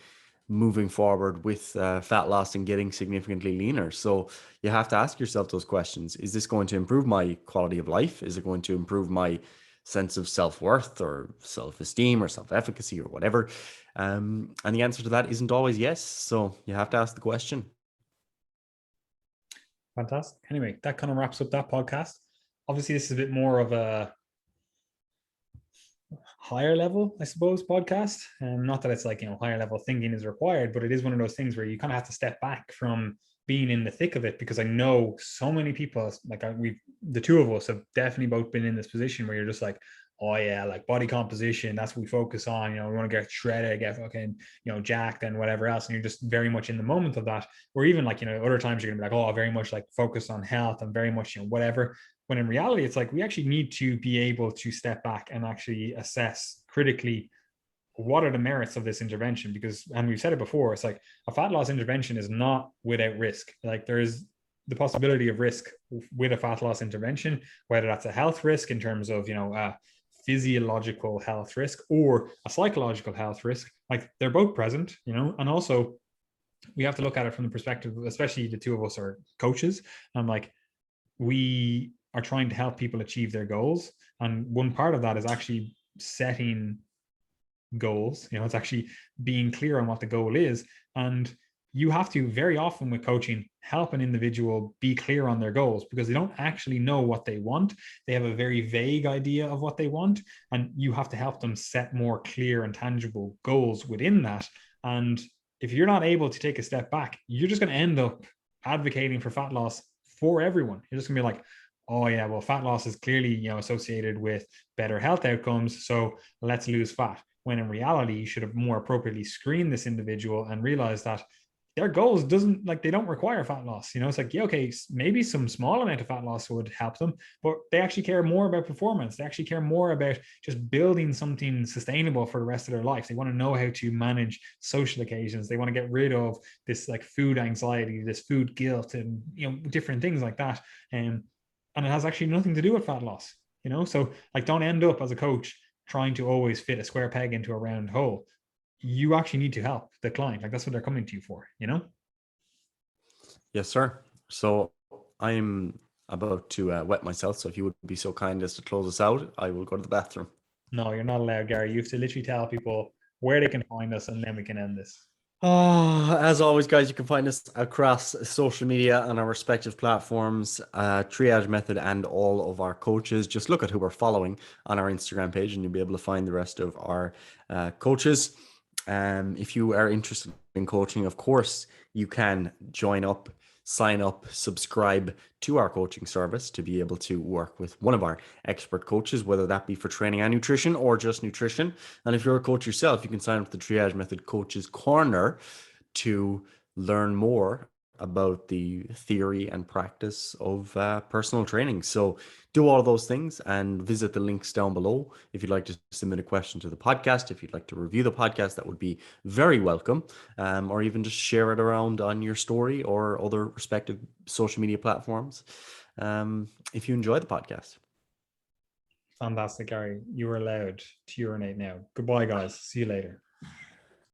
moving forward with fat loss and getting significantly leaner. So you have to ask yourself those questions. Is this going to improve my quality of life? Is it going to improve my sense of self-worth or self-esteem or self-efficacy or whatever? And the answer to that isn't always yes. So you have to ask the question. Fantastic. Anyway, that kind of wraps up that podcast. Obviously, this is a bit more of a higher level, I suppose, podcast. And not that it's like, higher level thinking is required, but it is one of those things where you kind of have to step back from being in the thick of it, because I know so many people, like the two of us have definitely both been in this position where you're just like, oh yeah, like body composition, that's what we focus on. We want to get shredded, get fucking, jacked and whatever else. And you're just very much in the moment of that. Or even like, other times you're gonna be like, oh, very much like focused on health and very much, whatever. When in reality, it's like we actually need to be able to step back and actually assess critically what are the merits of this intervention. Because, and we've said it before, it's like a fat loss intervention is not without risk. Like there is the possibility of risk with a fat loss intervention, whether that's a health risk in terms of, physiological health risk or a psychological health risk. Like they're both present, and also we have to look at it from the perspective, especially the two of us are coaches, and like we are trying to help people achieve their goals. And one part of that is actually setting goals. It's actually being clear on what the goal is. And you have to very often with coaching help an individual be clear on their goals, because they don't actually know what they want. They have a very vague idea of what they want, and you have to help them set more clear and tangible goals within that. And if you're not able to take a step back, you're just going to end up advocating for fat loss for everyone. You're just going to be like, oh yeah, well, fat loss is clearly associated with better health outcomes, so let's lose fat. When in reality, you should have more appropriately screened this individual and realized that their goals they don't require fat loss. It's like, yeah, okay, maybe some small amount of fat loss would help them, but they actually care more about performance. They actually care more about just building something sustainable for the rest of their life. They want to know how to manage social occasions. They want to get rid of this like food anxiety, this food guilt, and different things like that. And it has actually nothing to do with fat loss. So like, don't end up as a coach trying to always fit a square peg into a round hole. You actually need to help the client. Like that's what they're coming to you for, Yes, sir. So I'm about to wet myself. So if you would be so kind as to close us out, I will go to the bathroom. No, you're not allowed, Gary. You have to literally tell people where they can find us, and then we can end this. As always, guys, you can find us across social media on our respective platforms, Triage Method, and all of our coaches. Just look at who we're following on our Instagram page, and you'll be able to find the rest of our coaches. If you are interested in coaching, of course, you can join up, sign up, subscribe to our coaching service to be able to work with one of our expert coaches, whether that be for training and nutrition or just nutrition. And if you're a coach yourself, you can sign up to the Triage Method Coaches Corner to learn more about the theory and practice of personal training. So do all of those things and visit the links down below. If you'd like to submit a question to the podcast, if you'd like to review the podcast, that would be very welcome. Or even just share it around on your story or other respective social media platforms. If you enjoy the podcast. Fantastic, Gary. You are allowed to urinate now. Goodbye, guys. See you later.